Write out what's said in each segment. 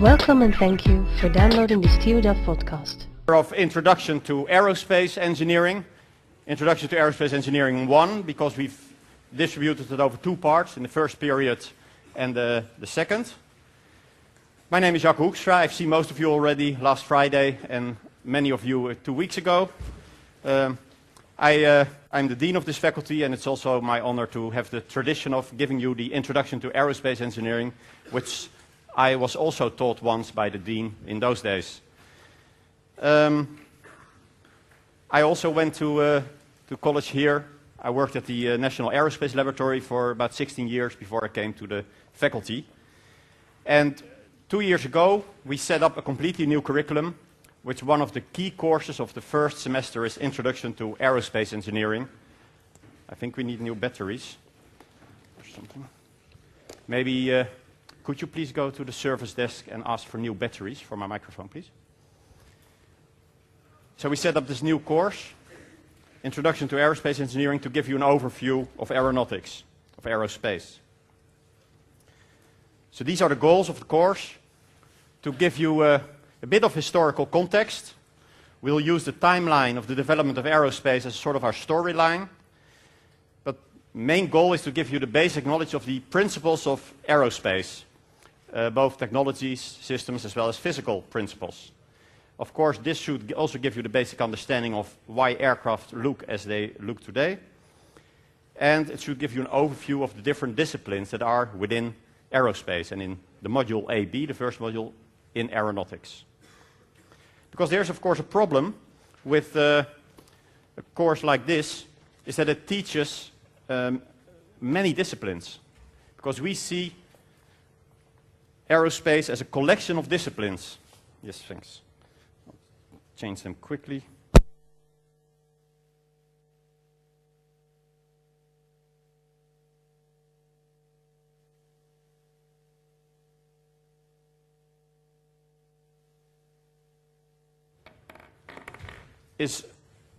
Welcome and thank you for downloading the SteerDuff podcast. Of Introduction to Aerospace Engineering. Introduction to Aerospace Engineering 1, because we've distributed it over two parts, in the first period and the second. My name is Jacques Hoekstra. I've seen most of you already last Friday and many of you 2 weeks ago. I'm the Dean of this faculty, and it's also my honor to have the tradition of giving you the Introduction to Aerospace Engineering, which I was also taught once by the Dean in those days. I also went to college here. I worked at the National Aerospace Laboratory for about 16 years before I came to the faculty. And 2 years ago, we set up a completely new curriculum, which one of the key courses of the first semester is Introduction to Aerospace Engineering. I think we need new batteries or something. Maybe, could you please go to the service desk and ask for new batteries for my microphone, please? So we set up this new course, Introduction to Aerospace Engineering, to give you an overview of aeronautics, of aerospace. So these are the goals of the course. To give you a bit of historical context, we'll use the timeline of the development of aerospace as sort of our storyline. But main goal is to give you the basic knowledge of the principles of aerospace, both technologies, systems, as well as physical principles. Of course, this should also give you the basic understanding of why aircraft look as they look today. And it should give you an overview of the different disciplines that are within aerospace, and in the module AB, the first module, in aeronautics. Because there's, of course, a problem with a course like this, is that it teaches many disciplines. Because we see aerospace as a collection of disciplines. Yes, thanks. I'll change them quickly. Is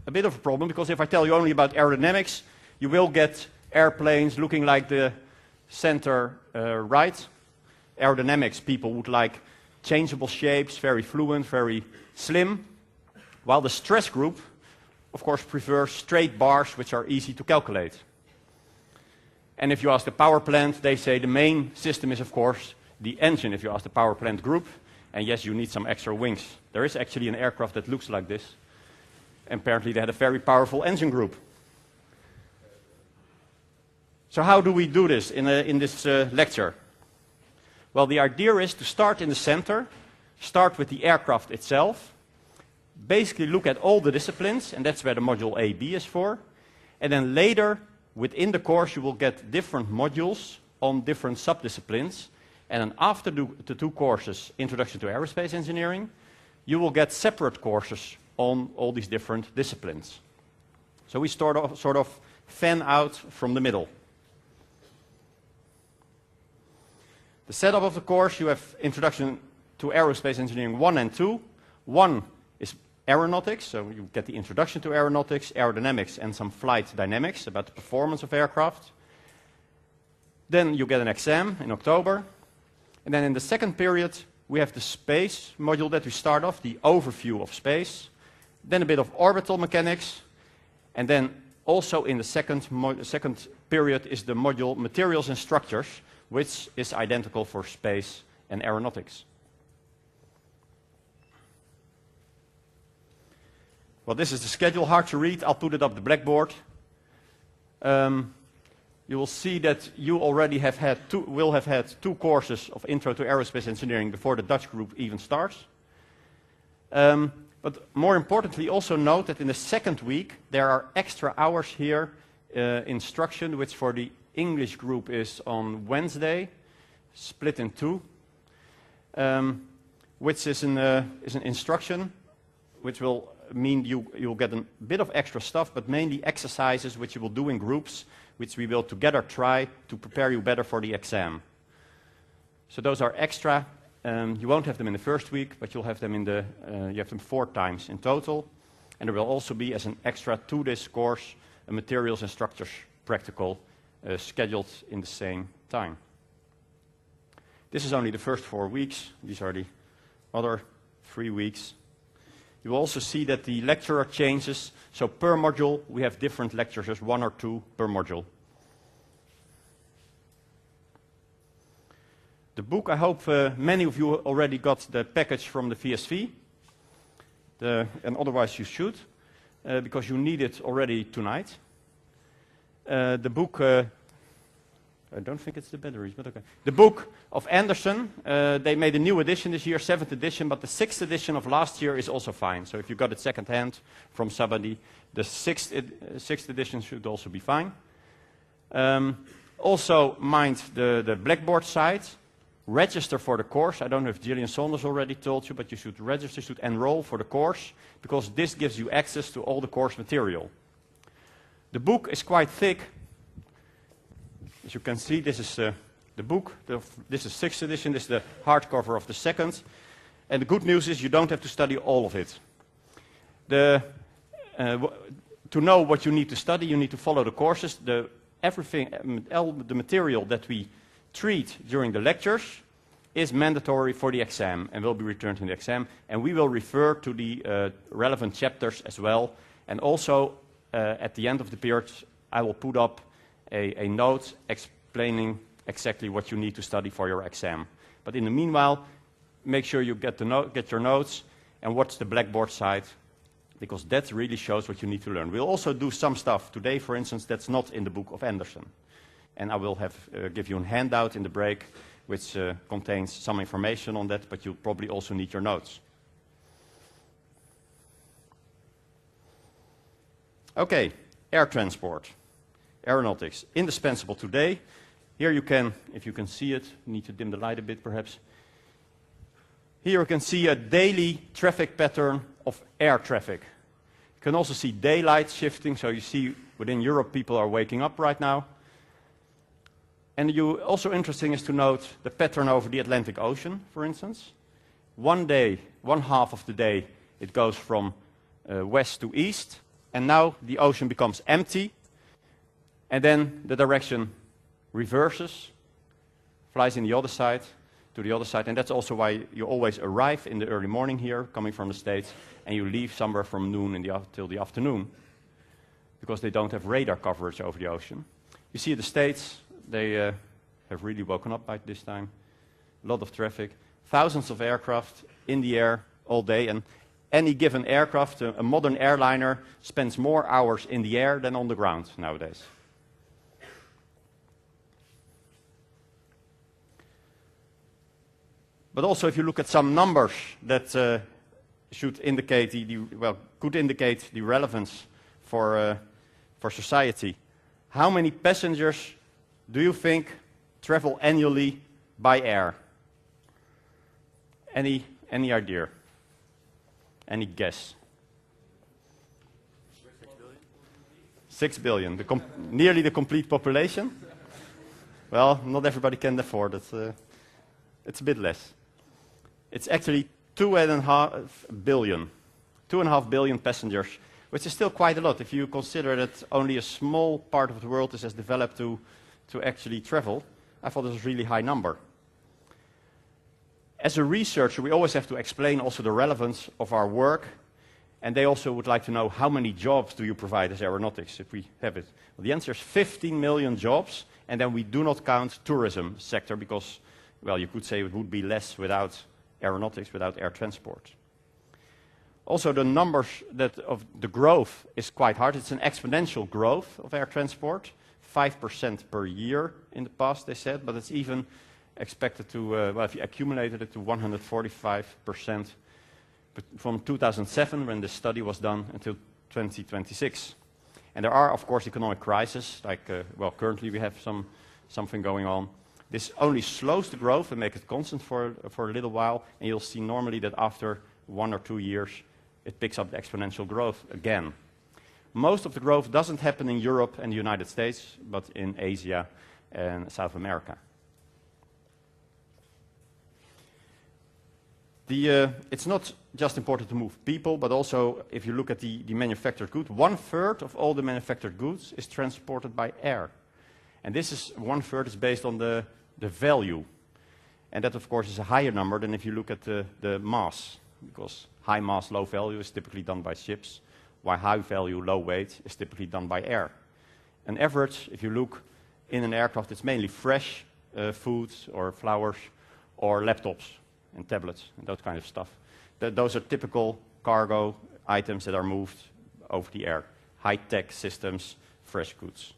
a bit of a problem, because if I tell you only about aerodynamics, you will get airplanes looking like the center right. Aerodynamics people would like changeable shapes, very fluent, very slim, while the stress group, of course, prefers straight bars which are easy to calculate. And if you ask the power plant, they say the main system is, of course, the engine, if you ask the power plant group. And yes, you need some extra wings. There is actually an aircraft that looks like this. Apparently they had a very powerful engine group. So how do we do this in this lecture? Well, the idea is to start in the center, start with the aircraft itself, basically look at all the disciplines, and that's where the module AB is for. And then later, within the course, you will get different modules on different subdisciplines. And then after the two courses, Introduction to Aerospace Engineering, you will get separate courses on all these different disciplines. So we sort of fan out from the middle. The setup of the course, you have Introduction to Aerospace Engineering 1 and 2. 1 is aeronautics, so you get the introduction to aeronautics, aerodynamics, and some flight dynamics about the performance of aircraft. Then you get an exam in October. And then in the second period, we have the space module that we start off, the overview of space. Then a bit of orbital mechanics, and then also in the second period is the module Materials and Structures, which is identical for space and aeronautics. Well, this is the schedule, hard to read. I'll put it up the blackboard. You will see that you already will have had two courses of Intro to Aerospace Engineering before the Dutch group even starts. But more importantly, also note that in the second week, there are extra hours here, instruction, which for the English group is on Wednesday, split in two, which is an instruction, which will mean you'll get a bit of extra stuff, but mainly exercises which you will do in groups, which we will together try to prepare you better for the exam. So those are extra. You won't have them in the first week, but you'll have them you have them 4 times in total. And there will also be, as an extra to this course, a Materials and Structures practical scheduled in the same time. This is only the first 4 weeks. These are the other 3 weeks. You will also see that the lecturer changes. So per module, we have different lectures, there's 1 or 2 per module. The book, I hope many of you already got the package from the VSV. And otherwise you should, because you need it already tonight. The book, I don't think it's the batteries, but okay. The book of Anderson, they made a new edition this year, 7th edition, but the 6th edition of last year is also fine. So if you got it second hand from somebody, the 6th edition should also be fine. Also mind the Blackboard site. Register for the course. I don't know if Gillian Saunders already told you, but you should register, you should enroll for the course, because this gives you access to all the course material. The book is quite thick. As you can see, this is the book. This is 6th edition. This is the hardcover of the 2nd. And the good news is you don't have to study all of it. To know what you need to study, you need to follow the courses. All the material that we treat during the lectures is mandatory for the exam and will be returned in the exam. And we will refer to the relevant chapters as well. And also, at the end of the period, I will put up a note explaining exactly what you need to study for your exam. But in the meanwhile, make sure you get your notes and watch the Blackboard site, because that really shows what you need to learn. We'll also do some stuff today, for instance, that's not in the book of Anderson. And I will give you a handout in the break which contains some information on that, but you'll probably also need your notes. Okay, air transport, aeronautics, indispensable today. Here you can, if you can see it, you need to dim the light a bit perhaps. Here you can see a daily traffic pattern of air traffic. You can also see daylight shifting, so you see within Europe people are waking up right now. And also interesting is to note the pattern over the Atlantic Ocean, for instance. One day, one half of the day, it goes from west to east, and now the ocean becomes empty, and then the direction reverses, flies in the other side, to the other side, and that's also why you always arrive in the early morning here, coming from the States, and you leave somewhere from noon till the afternoon, because they don't have radar coverage over the ocean. You see the States, they have really woken up by this time. A lot of traffic, thousands of aircraft in the air all day, and any given aircraft, a modern airliner, spends more hours in the air than on the ground nowadays. But also if you look at some numbers that should indicate could indicate the relevance for society. How many passengers do you think travel annually by air? Any idea? Any guess? 6 billion. Nearly the complete population? Well, not everybody can afford it. It's a bit less. It's actually 2.5 billion. 2.5 billion passengers, which is still quite a lot if you consider that only a small part of the world is as developed to actually travel. I thought it was a really high number. As a researcher, we always have to explain also the relevance of our work, and they also would like to know how many jobs do you provide as aeronautics, if we have it. Well, the answer is 15 million jobs, and then we do not count tourism sector because, well, you could say it would be less without aeronautics, without air transport. Also, the numbers of the growth is quite hard. It's an exponential growth of air transport, 5% per year in the past, they said, but it's even expected to, well, if you accumulated it to 145% from 2007, when the study was done, until 2026. And there are, of course, economic crises, like, well, currently we have something going on. This only slows the growth and makes it constant for a little while, and you'll see normally that after 1 or 2 years, it picks up the exponential growth again. Most of the growth doesn't happen in Europe and the United States, but in Asia and South America. It's not just important to move people, but also if you look at the manufactured goods, 1/3 of all the manufactured goods is transported by air. And this is 1/3 is based on the value. And that, of course, is a higher number than if you look at the mass, because high mass, low value is typically done by ships, while high value, low weight is typically done by air. An average, if you look in an aircraft, it's mainly fresh foods or flowers or laptops and tablets and that kind of stuff. Those are typical cargo items that are moved over the air. High-tech systems, fresh goods.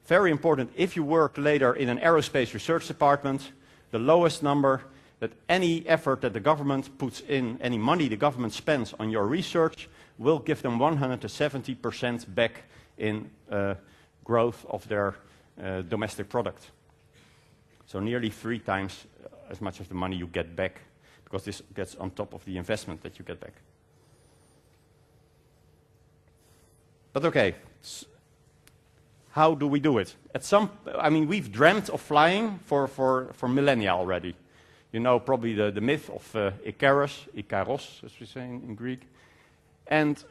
Very important, if you work later in an aerospace research department, the lowest number that any effort that the government puts in, any money the government spends on your research, will give them 170% back in growth of their domestic product. So nearly 3 times as much of the money you get back, because this gets on top of the investment that you get back. But okay, how do we do it? I mean, we've dreamt of flying for millennia already. You know probably the myth of Ikaros, as we say in Greek. And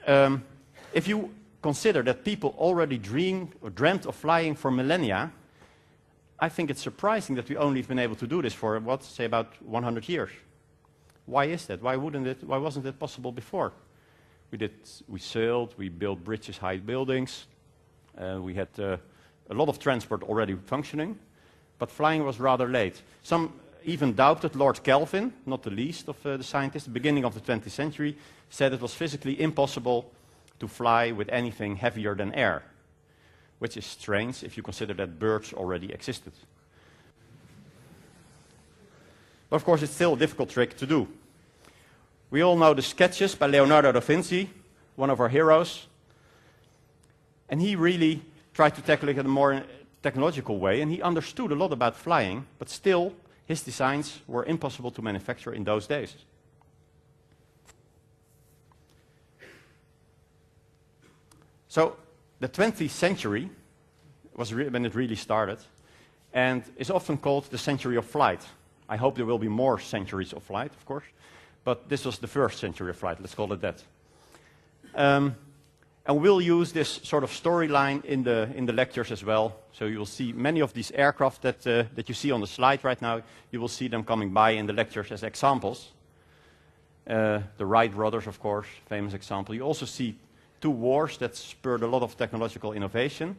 if you consider that people already dreamt of flying for millennia, I think it's surprising that we only have been able to do this for, say about 100 years. Why is that? Why wasn't it possible before? We sailed, we built bridges, high buildings, we had a lot of transport already functioning, but flying was rather late. Some even doubted Lord Kelvin, not the least of the scientists, at the beginning of the 20th century, said it was physically impossible to fly with anything heavier than air, which is strange if you consider that birds already existed. But of course, it's still a difficult trick to do. We all know the sketches by Leonardo da Vinci, one of our heroes, and he really tried to tackle it in a more technological way, and he understood a lot about flying, but still, his designs were impossible to manufacture in those days. So, the 20th century was when it really started, and is often called the century of flight. I hope there will be more centuries of flight, of course, but this was the first century of flight, let's call it that. And we'll use this sort of storyline in the lectures as well. So you will see many of these aircraft that you see on the slide right now, you will see them coming by in the lectures as examples. The Wright brothers, of course, famous example. You also see 2 wars that spurred a lot of technological innovation.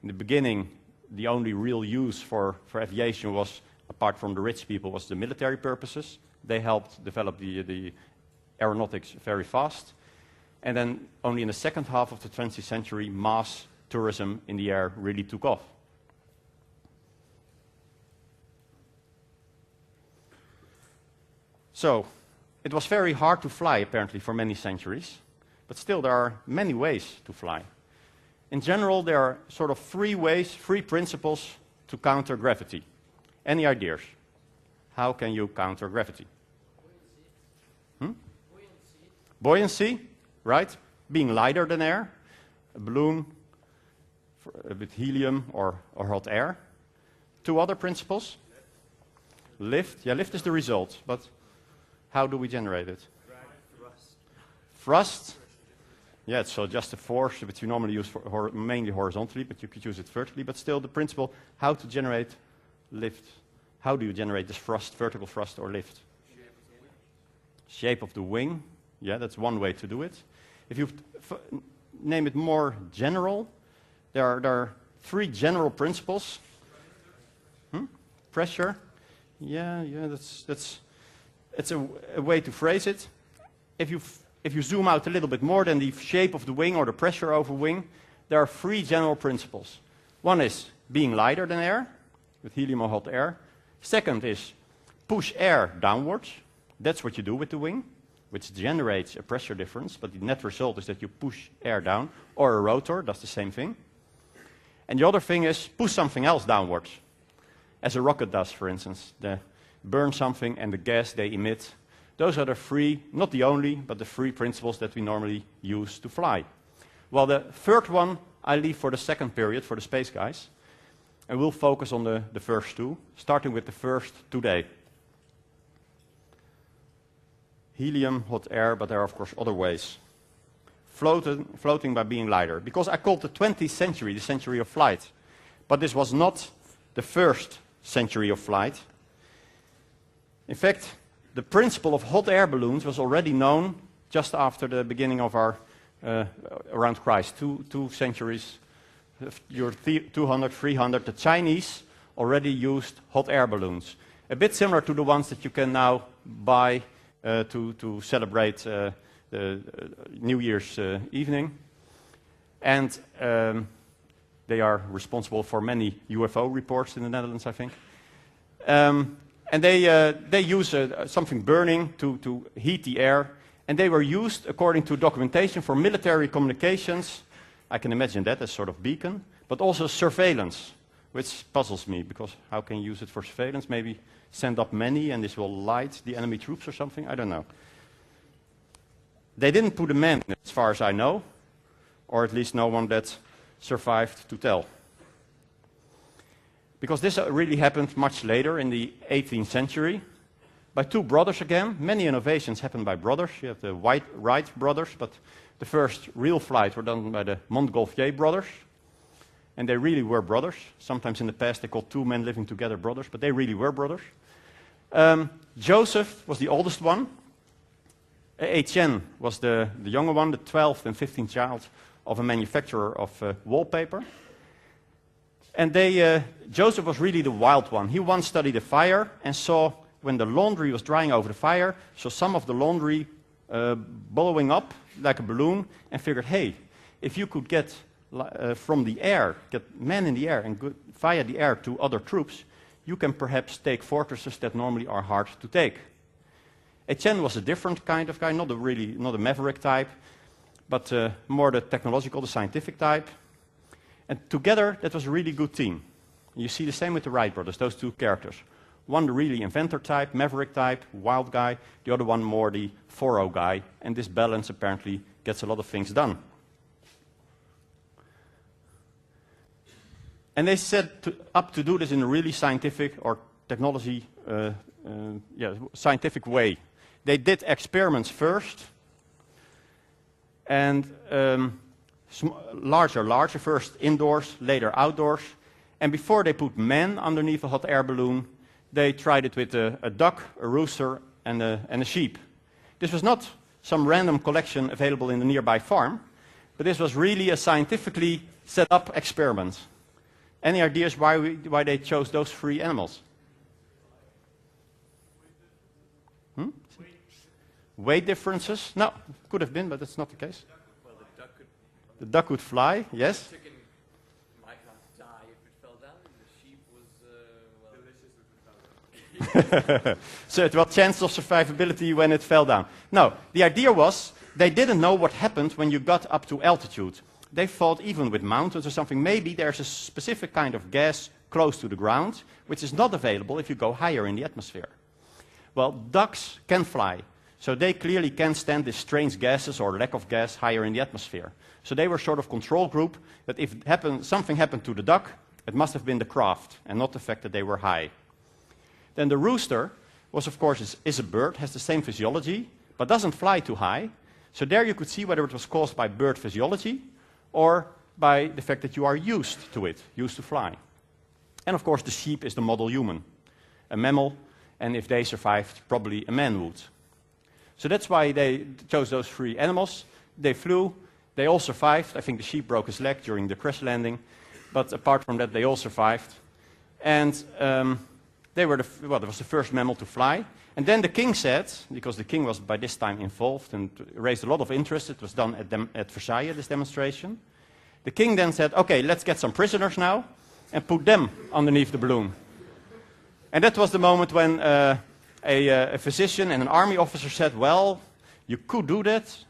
In the beginning, the only real use for aviation was, apart from the rich people, was the military purposes. They helped develop the aeronautics very fast. And then only in the second half of the 20th century, mass tourism in the air really took off. So, it was very hard to fly, apparently, for many centuries. But still, there are many ways to fly. In general, there are sort of 3 principles to counter gravity. Any ideas? How can you counter gravity? Buoyancy, right? Being lighter than air. A balloon with helium or hot air. 2 other principles. Lift. Yeah, lift is the result, but how do we generate it? Thrust. Yeah, it's so just a force which you normally use mainly horizontally, but you could use it vertically. But still, the principle, how to generate lift. How do you generate this thrust, vertical thrust or lift? Shape of the wing. Yeah, that's one way to do it. If you name it more general, there are 3 general principles. Pressure. Yeah, it's a way to phrase it. If you zoom out a little bit more than the shape of the wing or the pressure over wing, there are 3 general principles. One is being lighter than air, with helium or hot air. Second is push air downwards. That's what you do with the wing, which generates a pressure difference, but the net result is that you push air down, or a rotor does the same thing. And the other thing is push something else downwards, as a rocket does, for instance. They burn something and the gas they emit. Those are the 3, not the only, but the 3 principles that we normally use to fly. Well, the third one I leave for the second period, for the space guys. And we'll focus on the first 2, starting with the first today. Helium, hot air, but there are of course other ways. Floating by being lighter. Because I called the 20th century the century of flight. But this was not the first century of flight. In fact, the principle of hot air balloons was already known just after the beginning of our, around Christ, two centuries, 200, 300. The Chinese already used hot air balloons, a bit similar to the ones that you can now buy to celebrate the New Year's evening. And they are responsible for many UFO reports in the Netherlands, I think. And they use something burning to heat the air. And they were used, according to documentation, for military communications. I can imagine that as sort of beacon, but also surveillance, which puzzles me, because how can you use it for surveillance? Maybe send up many and this will light the enemy troops or something? I don't know. They didn't put a man, as far as I know, or at least no one that survived to tell. Because this really happened much later, in the 18th century, by two brothers again. Many innovations happened by brothers. You have the Wright brothers, but the first real flights were done by the Montgolfier brothers. And they really were brothers. Sometimes in the past they called two men living together brothers, but they really were brothers. Joseph was the oldest one. Etienne was the younger one, the 12th and 15th child of a manufacturer of wallpaper. And Joseph was really the wild one. He once studied a fire and saw, when the laundry was drying over the fire, saw some of the laundry blowing up like a balloon, and figured, hey, if you could get from the air, get men in the air and go via the air to other troops, you can perhaps take fortresses that normally are hard to take. Etienne was a different kind of guy, not a maverick type, but more the technological, the scientific type. And together, that was a really good team. You see the same with the Wright brothers, those two characters. One the really inventor type, maverick type, wild guy, the other one more the 4-0 guy, and this balance apparently gets a lot of things done. And they set up to do this in a really scientific or technology, scientific way. They did experiments first, and larger, first indoors, later outdoors. And before they put men underneath a hot air balloon, they tried it with a duck, a rooster, and a sheep. This was not some random collection available in the nearby farm, but this was really a scientifically set up experiment. Any ideas why they chose those three animals? Weight differences? No, could have been, but that's not the case. Well, the duck could fly, yes. The chicken might not die if it fell down. The sheep was delicious if it fell down. So it was chance of survivability when it fell down. No, the idea was they didn't know what happened when you got up to altitude. They thought even with mountains or something, maybe there's a specific kind of gas close to the ground, which is not available if you go higher in the atmosphere. Well, ducks can fly, so they clearly can stand these strange gases or lack of gas higher in the atmosphere. So they were sort of control group that if something happened to the duck, it must have been the craft and not the fact that they were high. Then the rooster was, of course, is a bird, has the same physiology, but doesn't fly too high. So there you could see whether it was caused by bird physiology or by the fact that you are used to it, used to fly. And of course the sheep is the model human, a mammal, and if they survived, probably a man would. So that's why they chose those three animals. They flew, they all survived. I think the sheep broke his leg during the crash landing, but apart from that they all survived. And they were it was the first mammal to fly. And then the king said, because the king was by this time involved and raised a lot of interest, it was done at Versailles, this demonstration. The king then said, okay, let's get some prisoners now and put them underneath the balloon. And that was the moment when a physician and an army officer said, well, you could do that,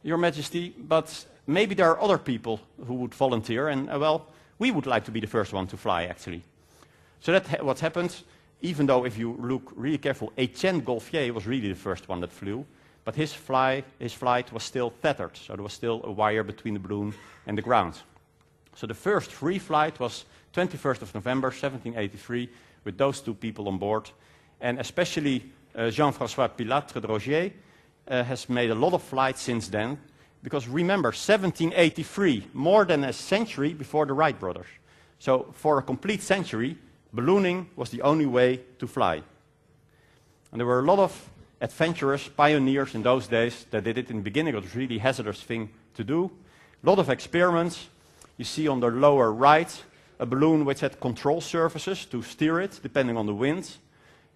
Your Majesty, but maybe there are other people who would volunteer, and well, we would like to be the first one to fly, actually. So that's what happened. Even though, if you look really careful, Etienne Golfier was really the first one that flew, but his flight was still tethered, so there was still a wire between the balloon and the ground. So the first free flight was 21st of November, 1783, with those two people on board. And especially Jean-François Pilatre de Rogier has made a lot of flights since then, because remember, 1783, more than a century before the Wright brothers. So for a complete century, ballooning was the only way to fly. And there were a lot of adventurous pioneers in those days that did it in the beginning. It was a really hazardous thing to do. A lot of experiments. You see on the lower right a balloon which had control surfaces to steer it depending on the wind.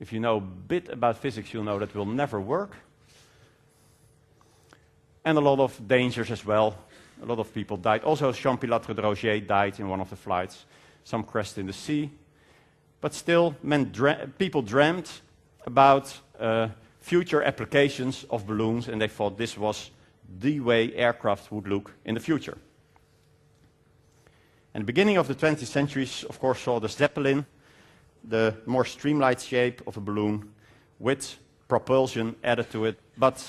If you know a bit about physics, you'll know that will never work. And a lot of dangers as well. A lot of people died. Also, Jean-Pilote de Roger died in one of the flights. Some crashed in the sea. But still, people dreamt about future applications of balloons, and they thought this was the way aircraft would look in the future. And the beginning of the 20th century, of course, saw the Zeppelin, the more streamlined shape of a balloon with propulsion added to it. But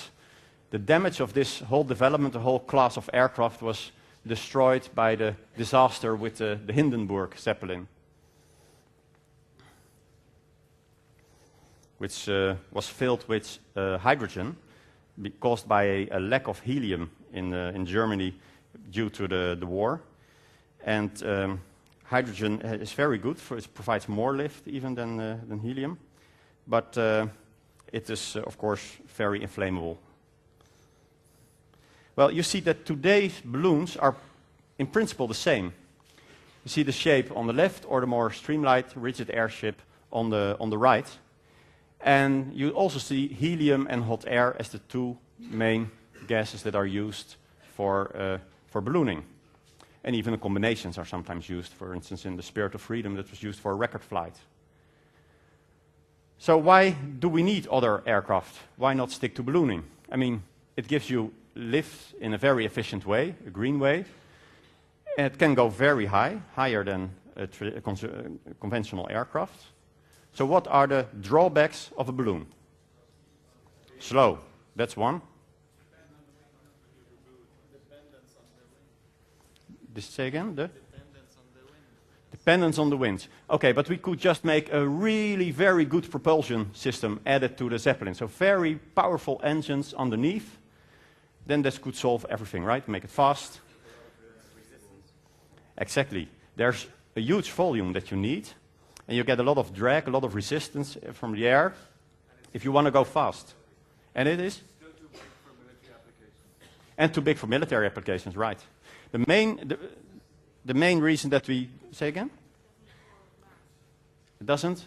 the damage of this whole development, the whole class of aircraft, was destroyed by the disaster with the Hindenburg Zeppelin, which was filled with hydrogen caused by a lack of helium in Germany due to the war. And hydrogen is very good, it provides more lift even than helium, but it is, of course, very inflammable. Well, you see that today's balloons are in principle the same. You see the shape on the left, or the more streamlined, rigid airship on the right. And you also see helium and hot air as the two main gases that are used for ballooning. And even the combinations are sometimes used, for instance, in the Spirit of Freedom that was used for a record flight. So why do we need other aircraft? Why not stick to ballooning? I mean, it gives you lift in a very efficient way, a green way. And it can go very high, higher than a conventional aircraft. So what are the drawbacks of a balloon? Slow, that's one. Say again? Dependence on the wind. Okay, but we could just make a really very good propulsion system added to the Zeppelin. So very powerful engines underneath. Then this could solve everything, right? Make it fast. Exactly. There's a huge volume that you need. And you get a lot of drag, a lot of resistance from the air if you want to go fast. And it is? Still too big for military applications. And too big for military applications, right. The main reason that we... Say again? It doesn't?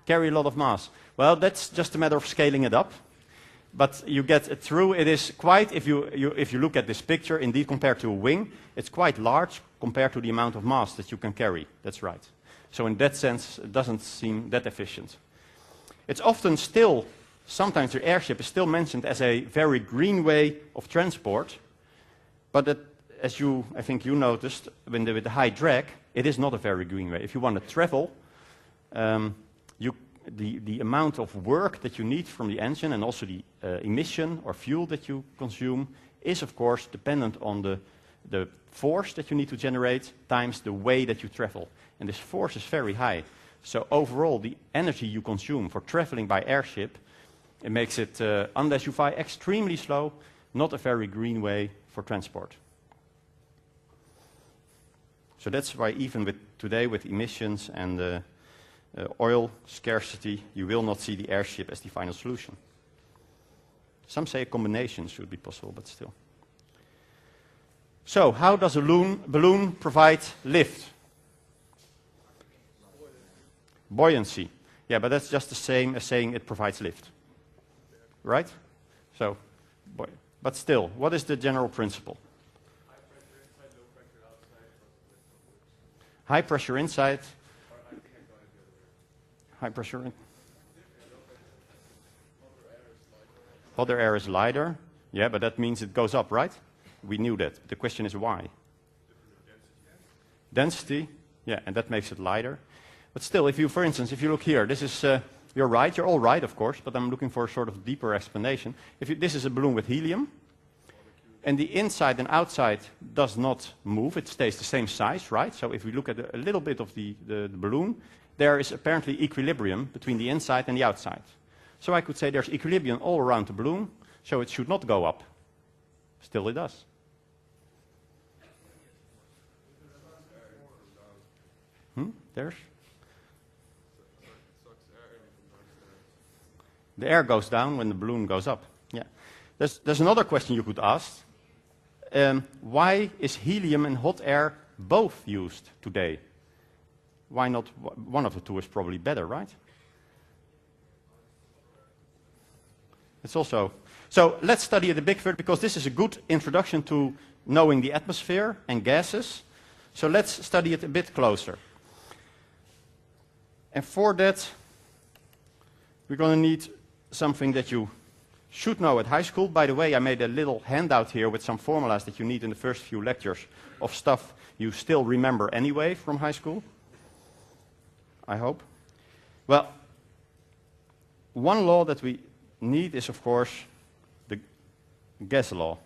Carry a lot of mass. Well, that's just a matter of scaling it up. But you get it through. It is quite, if you look at this picture, indeed compared to a wing, it's quite large compared to the amount of mass that you can carry. That's right. So in that sense, it doesn't seem that efficient. It's often still, sometimes the airship is still mentioned as a very green way of transport, but as I think you noticed, with the high drag, it is not a very green way. If you want to travel, the amount of work that you need from the engine and also the emission or fuel that you consume is, of course, dependent on the force that you need to generate times the way that you travel. And this force is very high. So overall, the energy you consume for traveling by airship, it makes it, unless you fly extremely slow, not a very green way for transport. So that's why even today with emissions and oil scarcity, you will not see the airship as the final solution. Some say a combination should be possible, but still. So how does a balloon provide lift? Buoyancy. Yeah, but that's just the same as saying it provides lift. Right? So, but still, what is the general principle? High pressure inside, high pressure in. Other air is lighter. Yeah, but that means it goes up, right? We knew that. The question is why? Density. Yeah, and that makes it lighter. But still, for instance, if you look here, this is, you're right, you're all right, of course, but I'm looking for a sort of deeper explanation. This is a balloon with helium, and the inside and outside does not move, it stays the same size, right? So if we look at a little bit of the balloon, there is apparently equilibrium between the inside and the outside. So I could say there's equilibrium all around the balloon, so it should not go up. Still it does. There's? The air goes down when the balloon goes up. Yeah. There's another question you could ask. Why is helium and hot air both used today? Why not one of the two is probably better, right? It's also... So let's study it a bit further, because this is a good introduction to knowing the atmosphere and gases. So let's study it a bit closer. And for that, we're going to need something that you should know at high school. By the way, I made a little handout here with some formulas that you need in the first few lectures of stuff you still remember anyway from high school. I hope. Well, one law that we need is, of course, the gas law.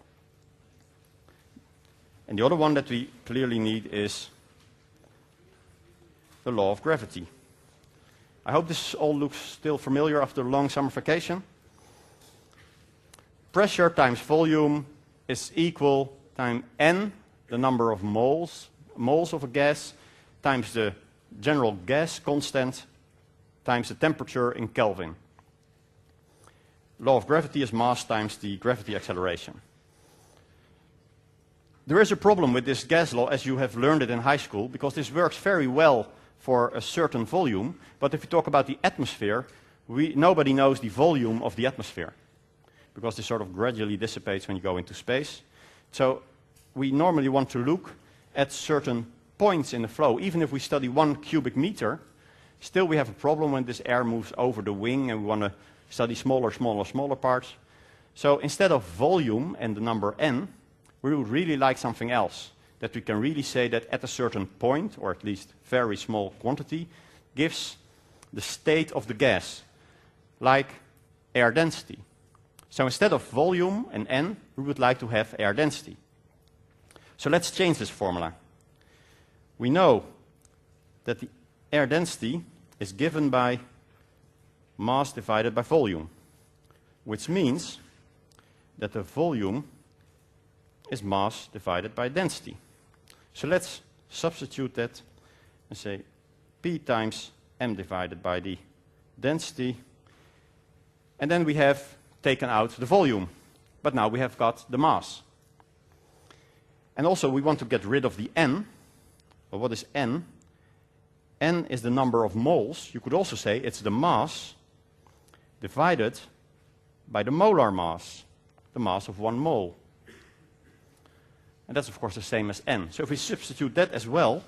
And the other one that we clearly need is the law of gravity. I hope this all looks still familiar after a long summer vacation. Pressure times volume is equal times N, the number of moles of a gas, times the general gas constant, times the temperature in Kelvin. Law of gravity is mass times the gravity acceleration. There is a problem with this gas law, as you have learned it in high school, because this works very well for a certain volume, but if you talk about the atmosphere, nobody knows the volume of the atmosphere, because this sort of gradually dissipates when you go into space. So we normally want to look at certain points in the flow. Even if we study 1 cubic meter, still we have a problem when this air moves over the wing and we want to study smaller parts. So instead of volume and the number n, we would really like something else, that we can really say that at a certain point, or at least very small quantity, gives the state of the gas, like air density. So instead of volume and n, we would like to have air density. So let's change this formula. We know that the air density is given by mass divided by volume, which means that the volume is mass divided by density. So let's substitute that and say P times m divided by the density. And then we have taken out the volume, but now we have got the mass. And also we want to get rid of the n. Well, what is n? N is the number of moles. You could also say it's the mass divided by the molar mass, the mass of 1 mole. And that's, of course, the same as n. So if we substitute that as well,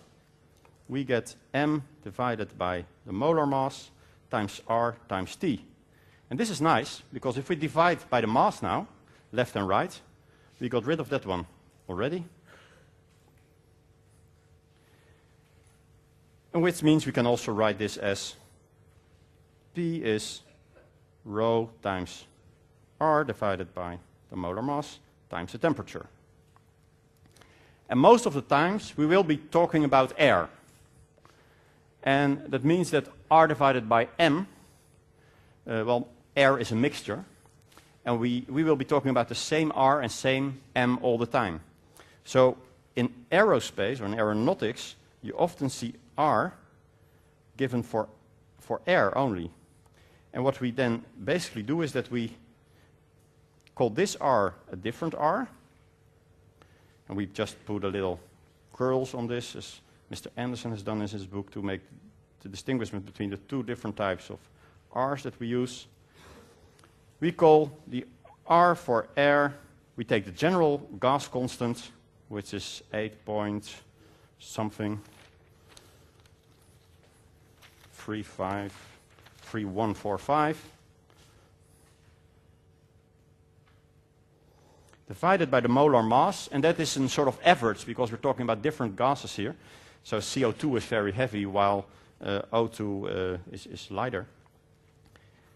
we get m divided by the molar mass times r times t. And this is nice, because if we divide by the mass now, left and right, we got rid of that one already. And which means we can also write this as P is rho times r divided by the molar mass times the temperature. And most of the times we will be talking about air. And that means that r divided by m, well, air is a mixture. And we will be talking about the same r and same m all the time. So in aerospace or in aeronautics, you often see r given for air only. And what we then basically do is that we call this r a different r. And we just put a little curls on this, as Mr. Anderson has done in his book, to make the distinguishment between the two different types of r's that we use. We call the r for air, we take the general gas constant, which is 8 point something, 3145, divided by the molar mass, and that is in sort of average, because we're talking about different gases here. So CO2 is very heavy, while O2 is lighter,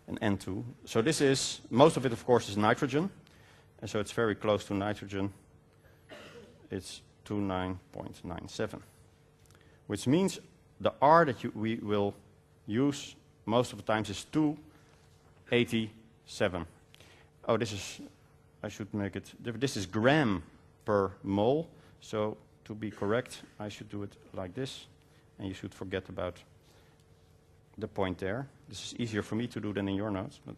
and N2. So this is, most of it, of course, is nitrogen, and so it's very close to nitrogen. It's 29.97, which means the R that we will use most of the times is 287. Oh, this is, I should make it different. This is gram per mole. So to be correct, I should do it like this. And you should forget about the point there. This is easier for me to do than in your notes. But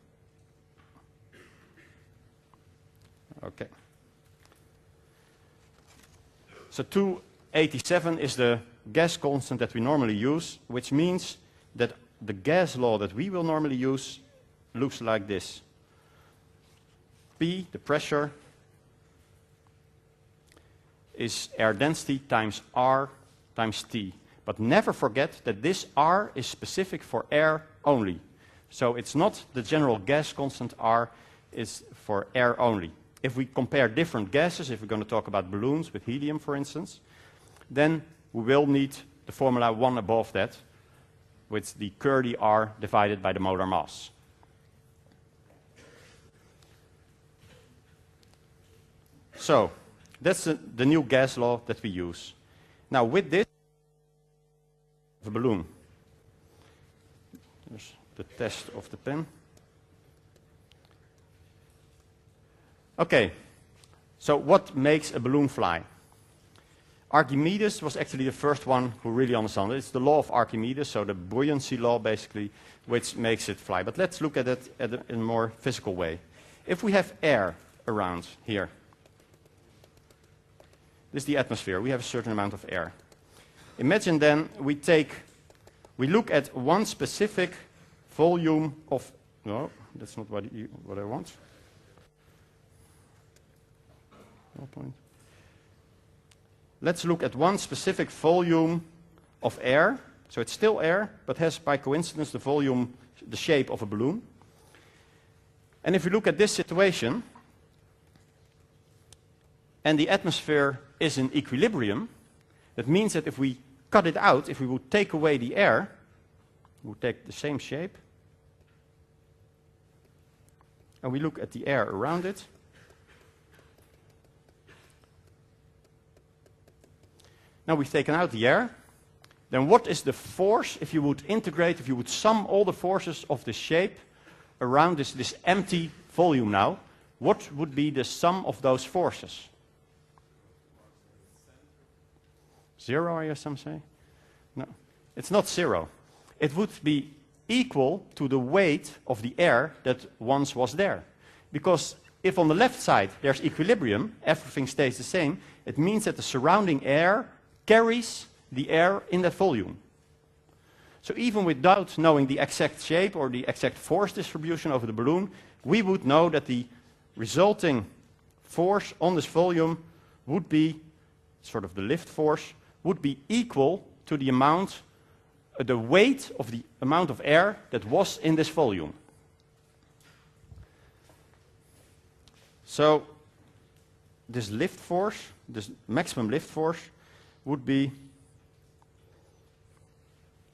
Okay. So 287 is the gas constant that we normally use, which means that the gas law that we will normally use looks like this. P, the pressure, is air density times R times T. But never forget that this R is specific for air only. So it's not the general gas constant. R is for air only. If we compare different gases, if we're going to talk about balloons with helium, for instance, then we will need the formula 1 above that, with the curly R divided by the molar mass. So that's the new gas law that we use. Now with this, a balloon. There's the test of the pen. Okay, so what makes a balloon fly? Archimedes was actually the first one who really understood it. It's the law of Archimedes, so the buoyancy law basically, which makes it fly. But let's look at it in a more physical way. If we have air around here, this is the atmosphere, we have a certain amount of air. Imagine then we look at one specific volume of, no, that's not what I want. Let's look at one specific volume of air. So it's still air, but has by coincidence the volume, the shape of a balloon. And if we look at this situation, and the atmosphere is in equilibrium, that means that if we cut it out, if we would take away the air, we would take the same shape, and we look at the air around it, now we've taken out the air, then what is the force if you would integrate, if you would sum all the forces of the shape around this empty volume now, what would be the sum of those forces? 0, I hear some say? No, it's not 0. It would be equal to the weight of the air that once was there. Because if on the left side there's equilibrium, everything stays the same, it means that the surrounding air carries the air in that volume. So even without knowing the exact shape or the exact force distribution over the balloon, we would know that the resulting force on this volume would be, sort of the lift force, would be equal to the amount, the weight of the amount of air that was in this volume. So this lift force, this maximum lift force, would be,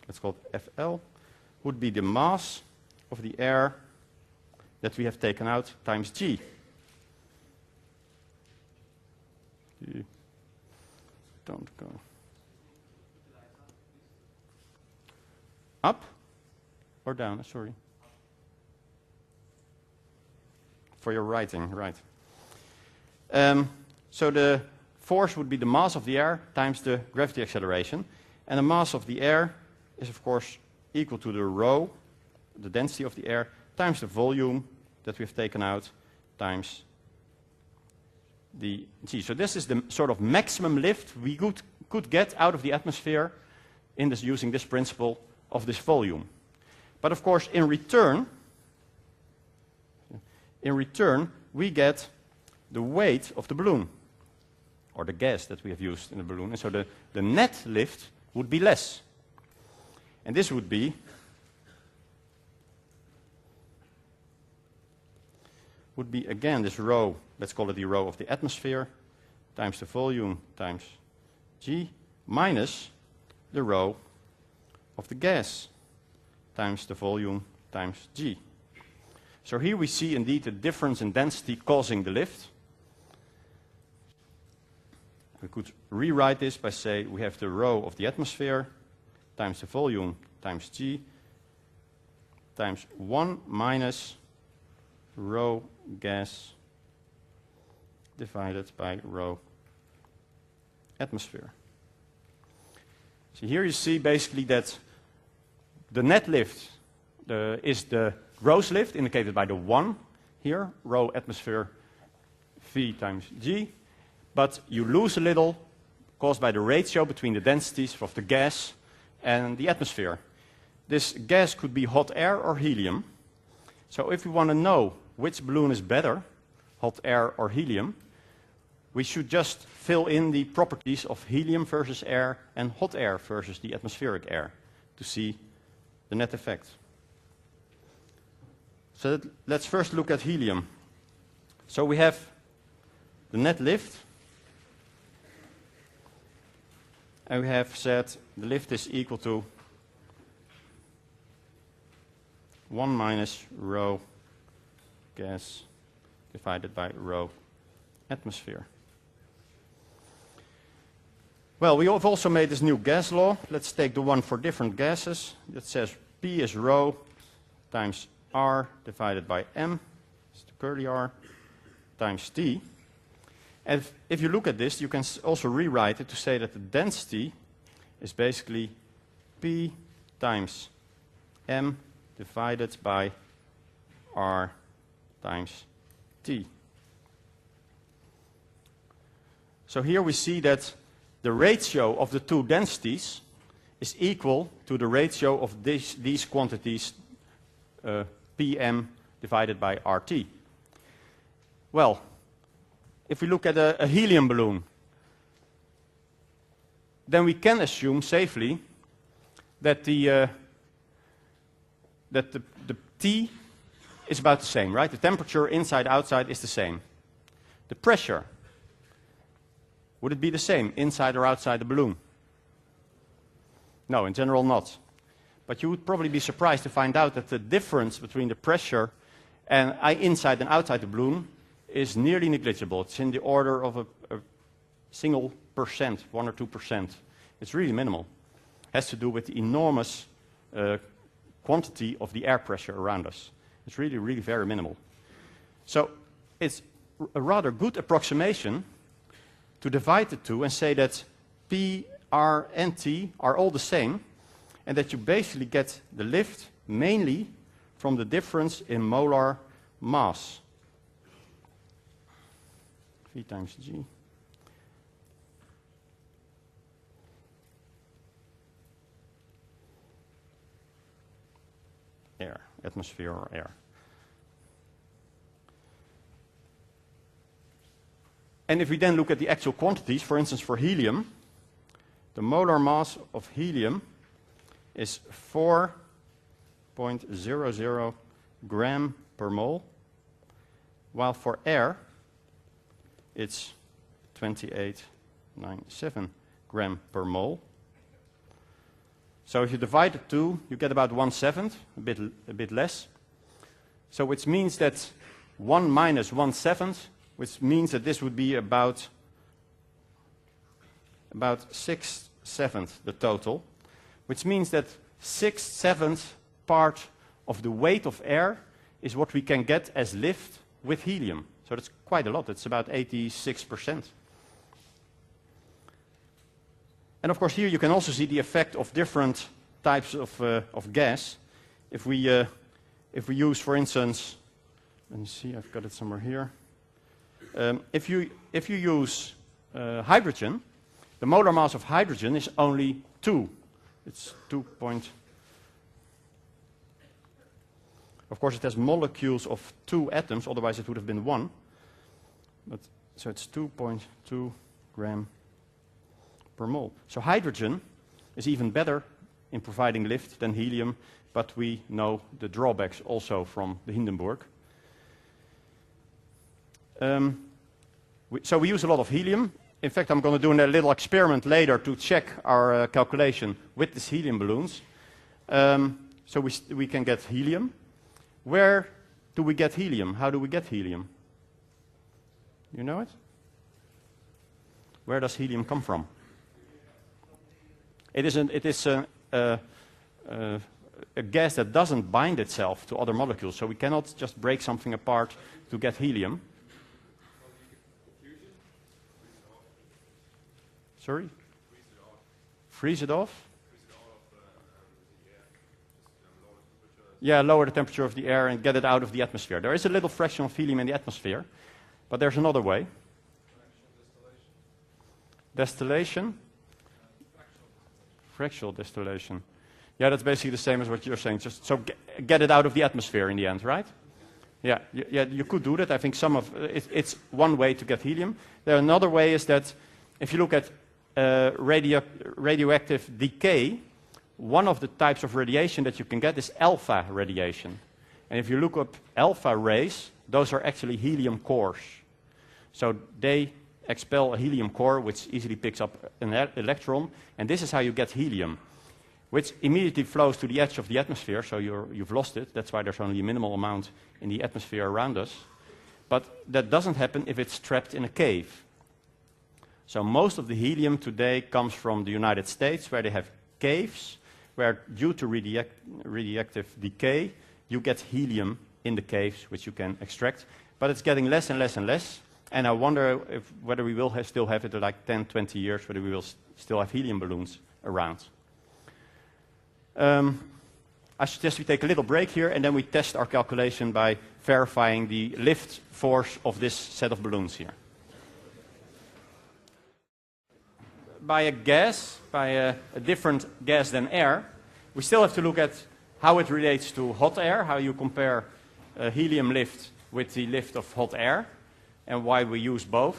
let's call it FL, would be the mass of the air that we have taken out times G. Don't go. Up or down? Sorry. For your writing, right. So the force would be the mass of the air times the gravity acceleration. And the mass of the air is, of course, equal to the rho, the density of the air, times the volume that we've taken out, times the G. So this is the sort of maximum lift we could get out of the atmosphere using this principle of this volume. But of course, in return, we get the weight of the balloon, or the gas that we have used in the balloon. And so the net lift would be less. And this would be again this rho, let's call it the rho of the atmosphere, times the volume times G, minus the rho of the gas times the volume times G. So here we see indeed a difference in density causing the lift. We could rewrite this by saying we have the rho of the atmosphere times the volume times G times 1 minus rho gas divided by rho atmosphere. So here you see basically that the net lift is the gross lift indicated by the 1 here, rho atmosphere V times G, but you lose a little caused by the ratio between the densities of the gas and the atmosphere. This gas could be hot air or helium. So if we want to know which balloon is better, hot air or helium, we should just fill in the properties of helium versus air and hot air versus the atmospheric air to see the net effect. So let's first look at helium. So we have the net lift, and we have said the lift is equal to 1 minus rho gas divided by rho atmosphere. Well, we have also made this new gas law. Let's take the one for different gases. That says P is rho times R divided by M, it's the curly R, times T. And if you look at this, you can also rewrite it to say that the density is basically P times M divided by R times T. So here we see that the ratio of the two densities is equal to the ratio of these quantities, Pm divided by RT. Well, if we look at a helium balloon, then we can assume safely that the T is about the same, right? The temperature inside, outside is the same. The pressure, would it be the same inside or outside the balloon? No, in general not. But you would probably be surprised to find out that the difference between the pressure and inside and outside the balloon is nearly negligible. It's in the order of a single percent, 1 or 2%. It's really minimal. It has to do with the enormous quantity of the air pressure around us. It's really, really very minimal. So it's a rather good approximation to divide the two and say that P, R, and T are all the same, and that you basically get the lift mainly from the difference in molar mass. V times G. Air, atmosphere or air. And if we then look at the actual quantities, for instance for helium, the molar mass of helium is 4.00 gram per mole, while for air it's 28.97 gram per mole. So if you divide the two, you get about 1/7, a bit less. So which means that 1 minus 1/7, which means that this would be about 6/7 the total, which means that 6/7 part of the weight of air is what we can get as lift with helium. So that's quite a lot. It's about 86%. And of course here you can also see the effect of different types of gas. If we use, for instance, let me see, I've got it somewhere here. If you use hydrogen, the molar mass of hydrogen is only 2. It's 2. Of course, it has molecules of 2 atoms, otherwise it would have been 1. But so it's 2.2 gram per mole. So hydrogen is even better in providing lift than helium, but we know the drawbacks also from the Hindenburg. So we use a lot of helium. In fact, I'm going to do a little experiment later to check our calculation with these helium balloons. So we can get helium. Where do we get helium? How do we get helium? You know it? Where does helium come from? It is a gas that doesn't bind itself to other molecules, so we cannot just break something apart to get helium. Sorry? Freeze it off? Yeah, lower the temperature of the air and get it out of the atmosphere. There is a little fraction of helium in the atmosphere, But there's another way. Distillation? Fractional distillation. Yeah, that's basically the same as what you're saying. Just so get it out of the atmosphere in the end, right? Yeah, you could do that. I think some of it's one way to get helium. Another way is that if you look at radioactive decay, one of the types of radiation that you can get is alpha radiation. And if you look up alpha rays, those are actually helium cores. So they expel a helium core, which easily picks up an electron, and this is how you get helium, which immediately flows to the edge of the atmosphere, so you've lost it. That's why there's only a minimal amount in the atmosphere around us. But that doesn't happen if it's trapped in a cave. So most of the helium today comes from the United States, where they have caves, where due to radioactive decay, you get helium in the caves, which you can extract. But it's getting less and less and less. And I wonder whether we will still have it in like 10, 20 years, whether we will still have helium balloons around. I suggest we take a little break here, and then we test our calculation by verifying the lift force of this set of balloons here. By a gas, by a different gas than air, we still have to look at how it relates to hot air, how you compare helium lift with the lift of hot air, and why we use both.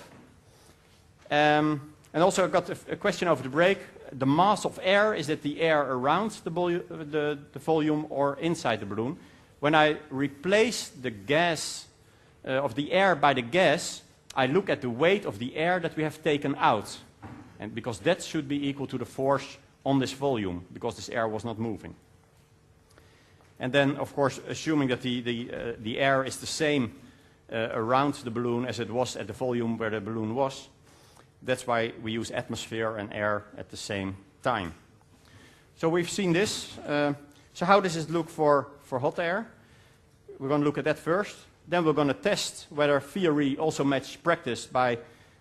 And also I got a question over the break. The mass of air, is it the air around the volume or inside the balloon? When I replace the gas of the air by the gas, I look at the weight of the air that we have taken out. And because that should be equal to the force on this volume, because this air was not moving. And then, of course, assuming that the air is the same around the balloon as it was at the volume where the balloon was. That's why we use atmosphere and air at the same time. So we've seen this. So how does it look for hot air? We're going to look at that first. Then we're going to test whether theory also matches practice by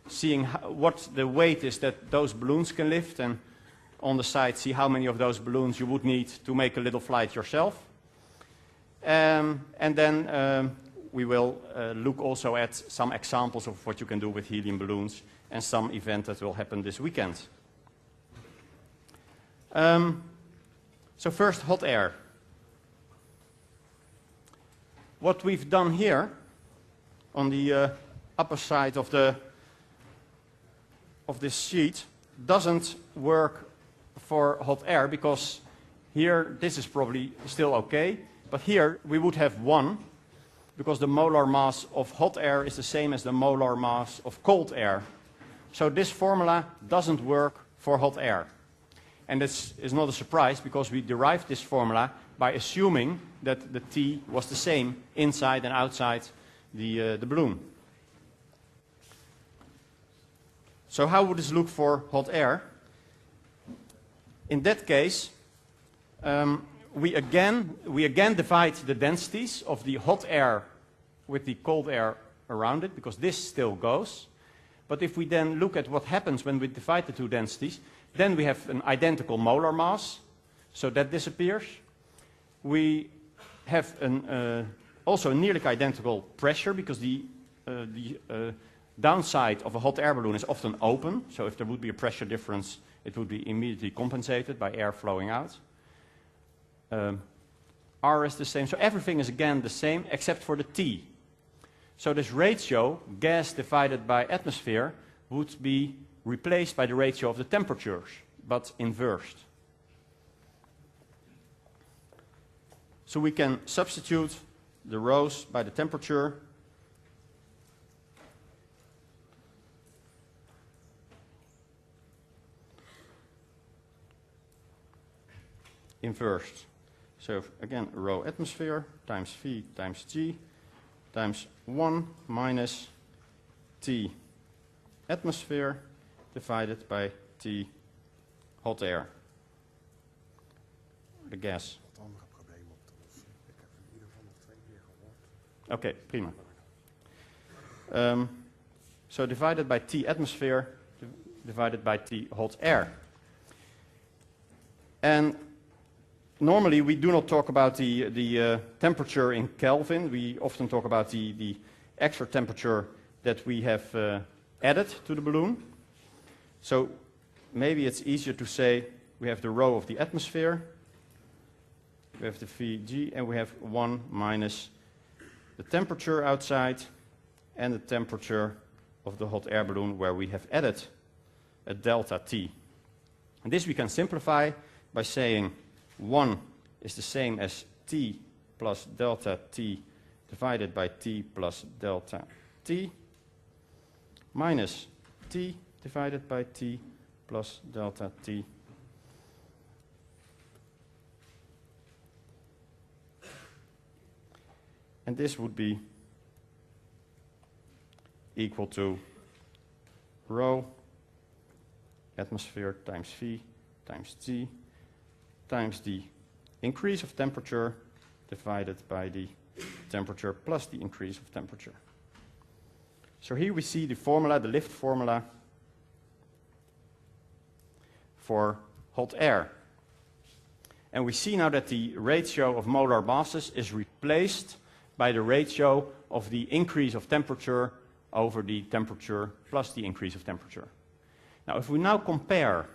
seeing what the weight is that those balloons can lift, and on the side see how many of those balloons you would need to make a little flight yourself. And then we will look also at some examples of what you can do with helium balloons and some event that will happen this weekend. So first, hot air. What we've done here on the upper side of this sheet doesn't work for hot air, because here this is probably still okay, but here we would have 1, because the molar mass of hot air is the same as the molar mass of cold air. So this formula doesn't work for hot air. And this is not a surprise, because we derived this formula by assuming that the T was the same inside and outside the balloon. So how would this look for hot air? In that case, we again divide the densities of the hot air with the cold air around it, because this still goes. But if we then look at what happens when we divide the two densities, then we have an identical molar mass, so that disappears. We have also a nearly identical pressure, because the downside of a hot air balloon is often open, so if there would be a pressure difference, it would be immediately compensated by air flowing out. R is the same, so everything is again the same except for the T. So this ratio, gas divided by atmosphere, would be replaced by the ratio of the temperatures, but inversed. So we can substitute the rho's by the temperature. Inversed. So again, rho atmosphere times V times G times 1 minus T atmosphere divided by T hot air. The gas. Okay, prima. So divided by T atmosphere divided by T hot air. And normally we do not talk about the temperature in Kelvin. We often talk about the extra temperature that we have added to the balloon. So maybe it's easier to say we have the rho of the atmosphere, we have the Vg, and we have 1 minus the temperature outside and the temperature of the hot air balloon where we have added a delta T. And this we can simplify by saying 1 is the same as T plus delta T divided by T plus delta T minus T divided by T plus delta T. And this would be equal to rho atmosphere times V times T times the increase of temperature divided by the temperature plus the increase of temperature. So here we see the formula, the lift formula for hot air. And we see now that the ratio of molar masses is replaced by the ratio of the increase of temperature over the temperature plus the increase of temperature. Now, if we now compare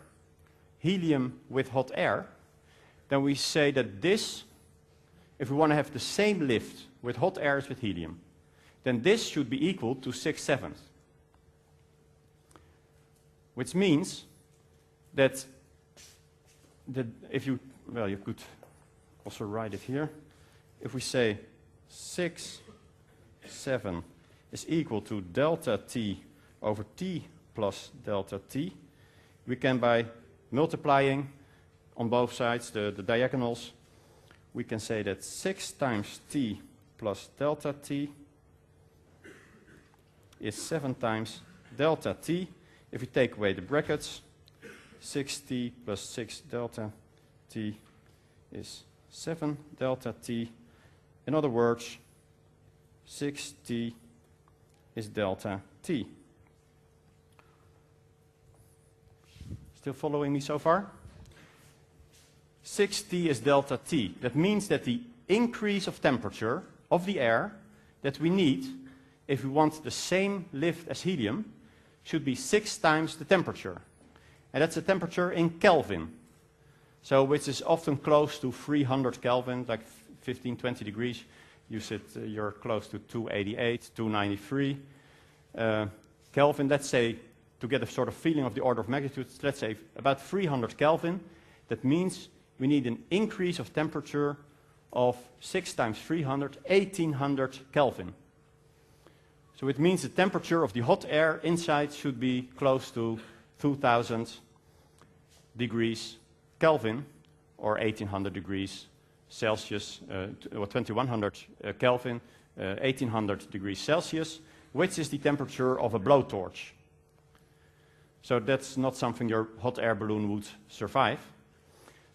helium with hot air, then we say that this, if we want to have the same lift with hot air as with helium, then this should be equal to 6/7. Which means that if you, well, you could also write it here. If we say 6/7 is equal to delta T over T plus delta T, we can, by multiplying on both sides, the diagonals, we can say that 6 times T plus delta T is 7 times delta T. If we take away the brackets, 6T plus 6 delta T is 7 delta T. In other words, 6T is delta T. Still following me so far? 6T is delta T. That means that the increase of temperature of the air that we need if we want the same lift as helium should be 6 times the temperature. And that's the temperature in Kelvin. So which is often close to 300 Kelvin, like 15, 20 degrees. You're close to 288, 293 Kelvin. Let's say, to get a sort of feeling of the order of magnitude, let's say about 300 Kelvin. That means we need an increase of temperature of 6 times 300, 1800 Kelvin. So it means the temperature of the hot air inside should be close to 2000 degrees Kelvin, or 1800 degrees Celsius, or 2100 Kelvin, 1800 degrees Celsius, which is the temperature of a blowtorch. So that's not something your hot air balloon would survive.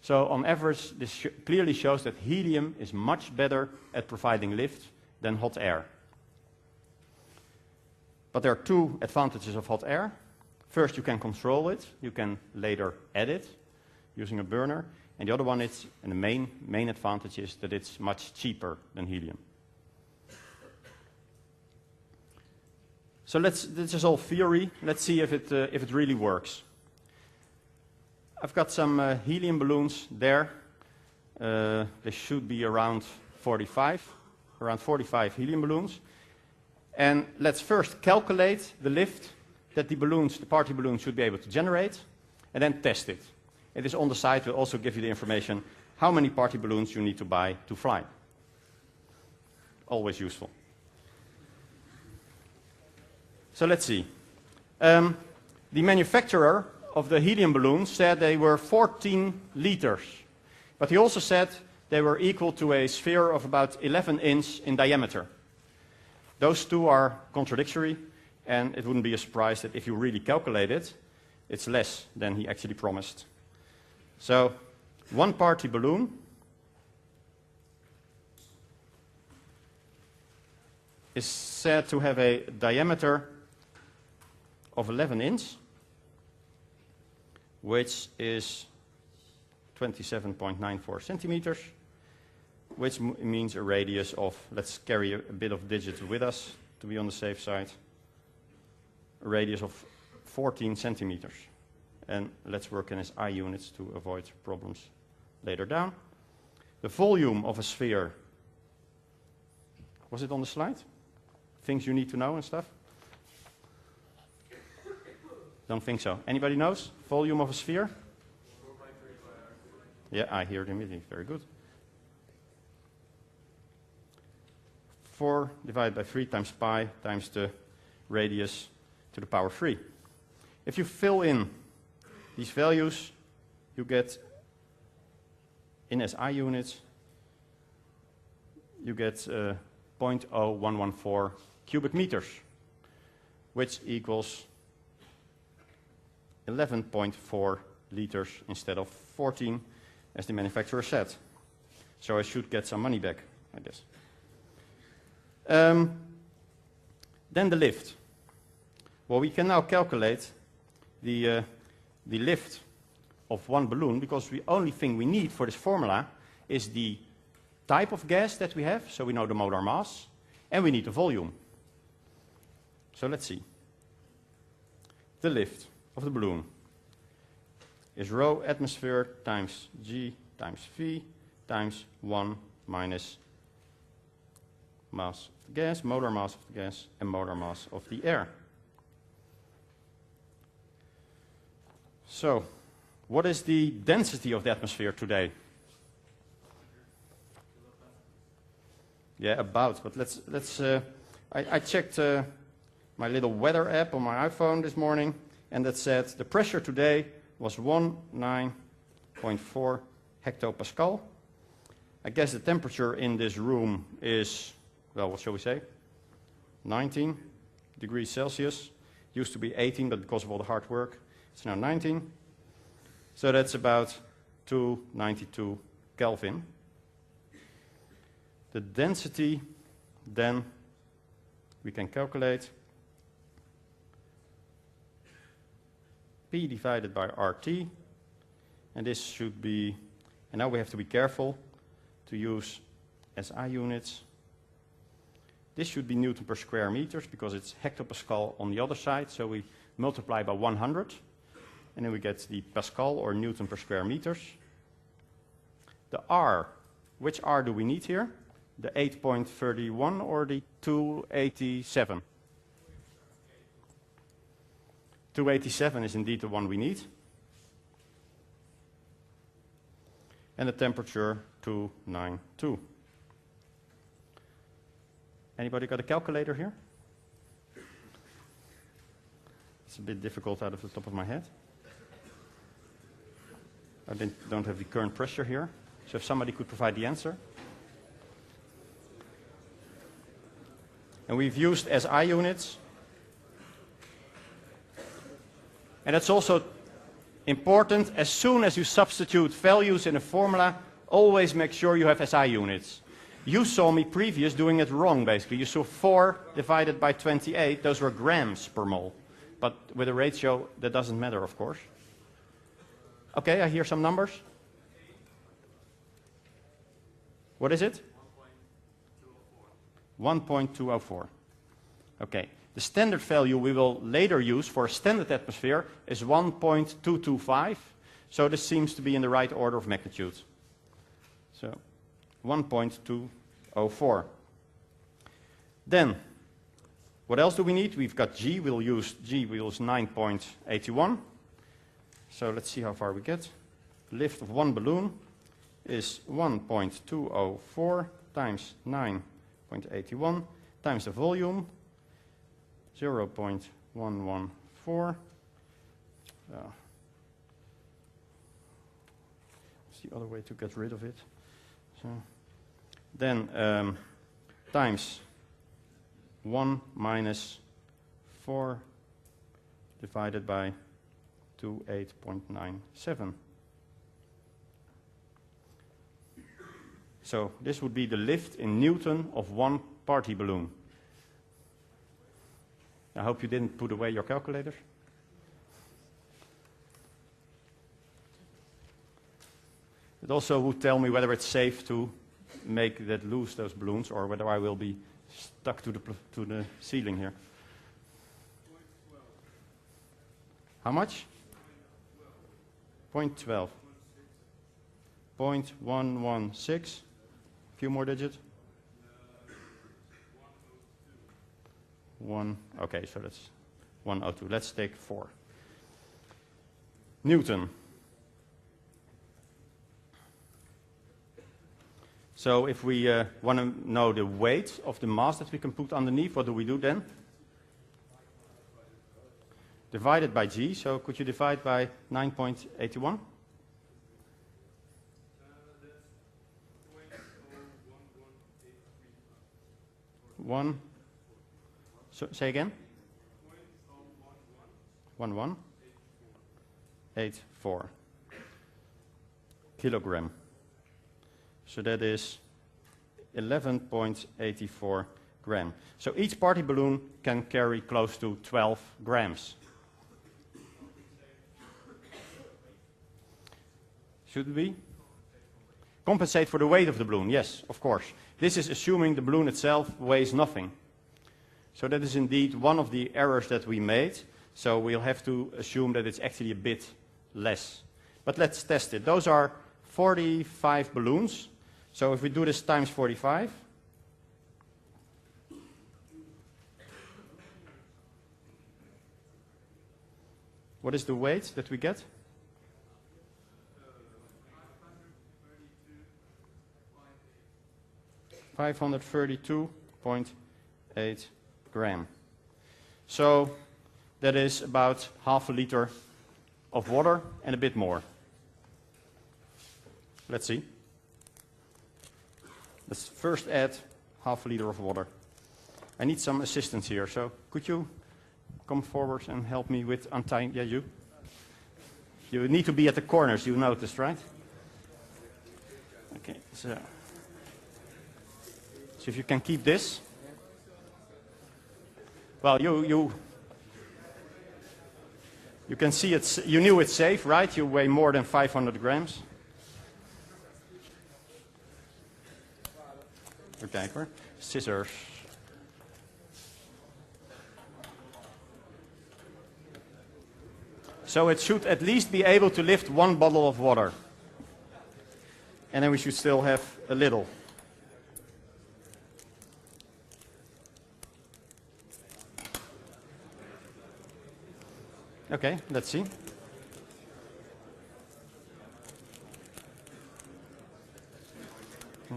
So on average, this clearly shows that helium is much better at providing lift than hot air. But there are two advantages of hot air. First, you can control it. You can later add it using a burner. And the other one is, and the main advantage is that it's much cheaper than helium. So this is all theory. Let's see if it really works. I've got some helium balloons there. They should be around 45 helium balloons. And let's first calculate the lift that the party balloons should be able to generate, and then test it. It is on the side. We'll also give you the information how many party balloons you need to buy to fly. Always useful. So let's see. The manufacturer of the helium balloons said they were 14 liters. But he also said they were equal to a sphere of about 11 inches in diameter. Those two are contradictory, and it wouldn't be a surprise that if you really calculate it, it's less than he actually promised. So, one party balloon is said to have a diameter of 11 inches, which is 27.94 centimeters, which means a radius of, let's carry a bit of digits with us to be on the safe side, a radius of 14 centimeters. And let's work in SI units to avoid problems later down. The volume of a sphere, was it on the slide? Things you need to know and stuff? Don't think so. Anybody knows? Volume of a sphere? Yeah, I hear it immediately. Very good. 4 divided by 3 times pi times the radius to the power 3. If you fill in these values, you get, in SI units, you get 0.0114 cubic meters, which equals 11.4 liters instead of 14, as the manufacturer said. So I should get some money back, I guess. Then the lift. Well, we can now calculate the lift of one balloon, because the only thing we need for this formula is the type of gas that we have, so we know the molar mass, and we need the volume. So let's see. The lift of the balloon is rho atmosphere times G times V times 1 minus mass of the gas, molar mass of the gas, and molar mass of the air. So, what is the density of the atmosphere today? Yeah, about, but let's I checked my little weather app on my iPhone this morning, and that said the pressure today was 19.4 hectopascal. I guess the temperature in this room is, well, what shall we say? 19 degrees Celsius. Used to be 18, but because of all the hard work, it's now 19. So that's about 292 Kelvin. The density, then, we can calculate P divided by RT, and this should be, and now we have to be careful to use SI units. This should be Newton per square meters, because it's hectopascal on the other side, so we multiply by 100, and then we get the Pascal or Newton per square meters. The R, which R do we need here? The 8.31 or the 287? 287 is indeed the one we need. And the temperature, 292. Anybody got a calculator here? It's a bit difficult out of the top of my head. I don't have the current pressure here, so if somebody could provide the answer. And we've used SI units. And it's also important, as soon as you substitute values in a formula, always make sure you have SI units. You saw me previous doing it wrong, basically. You saw 4 divided by 28, those were grams per mole. But with a ratio, that doesn't matter, of course. Okay, I hear some numbers. What is it? 1.204. Okay. The standard value we will later use for a standard atmosphere is 1.225. So this seems to be in the right order of magnitude. So 1.204. Then, what else do we need? We've got G. We'll use 9.81. So let's see how far we get. Lift of one balloon is 1.204 times 9.81 times the volume, 0.114. What's the other way to get rid of it? So then times 1 minus 4 divided by 28.97. So this would be the lift in Newton of one party balloon. I hope you didn't put away your calculator. It also would tell me whether it's safe to make that loose, those balloons, or whether I will be stuck to the ceiling here. How much? 0.12. 0.116. Few more digits. 1. Okay, so that's 102. Let's take 4. Newton. So if we want to know the weight of the mass that we can put underneath, what do we do then? Divided by G. So could you divide by 9.81? One. So, say again. 1184 kilogram. So that is 11.84 gram. So each party balloon can carry close to 12 grams. Should we? Compensate for the weight of the balloon, yes, of course. This is assuming the balloon itself weighs nothing. So that is indeed one of the errors that we made. So we'll have to assume that it's actually a bit less. But let's test it. Those are 45 balloons. So if we do this times 45, what is the weight that we get? 532.8 gram. So that is about half a liter of water and a bit more. Let's see. Let's first add half a liter of water. I need some assistance here, so could you come forward and help me with untying? Yeah, you. You need to be at the corners, you noticed, right? Okay, so if you can keep this. Well, you can see it's, you knew it's safe, right? You weigh more than 500 grams. Even kijken hoor. Scissors. So it should at least be able to lift 1 bottle of water. And then we should still have a little. Okay, let's see.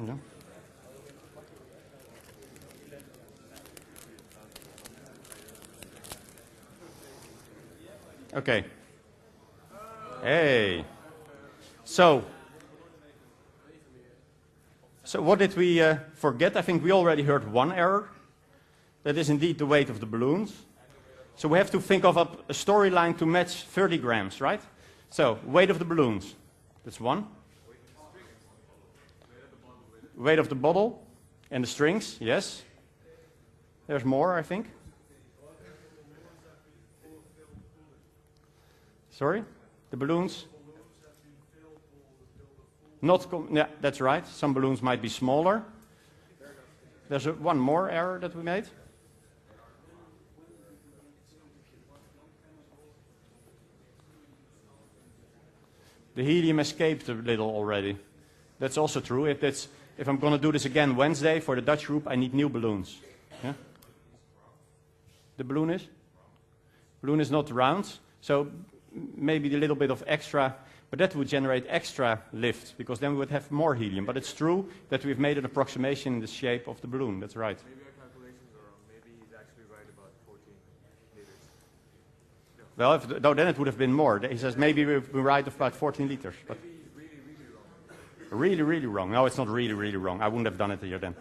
Yeah. Okay. Hey. So what did we forget? I think we already heard one error. That is indeed the weight of the balloons. So we have to think of a storyline to match 30 grams, right? So, weight of the balloons. That's one. Weight of the bottle and the strings, yes. There's more, I think. Sorry? The balloons? Yeah, that's right. Some balloons might be smaller. There's one more error that we made. The helium escaped a little already. That's also true. If I'm going to do this again Wednesday for the Dutch group, I need new balloons. Yeah? The balloon is? Balloon is not round, so maybe a little bit of extra, but that would generate extra lift, because then we would have more helium. But it's true that we've made an approximation in the shape of the balloon. That's right. Maybe our calculations are wrong. Maybe he's actually right about 14 liters. Well, no, then it would have been more. He says maybe we're right of about 14 liters. But Maybe he's really, really wrong. really, really wrong. No, it's not really, really wrong. I wouldn't have done it here then.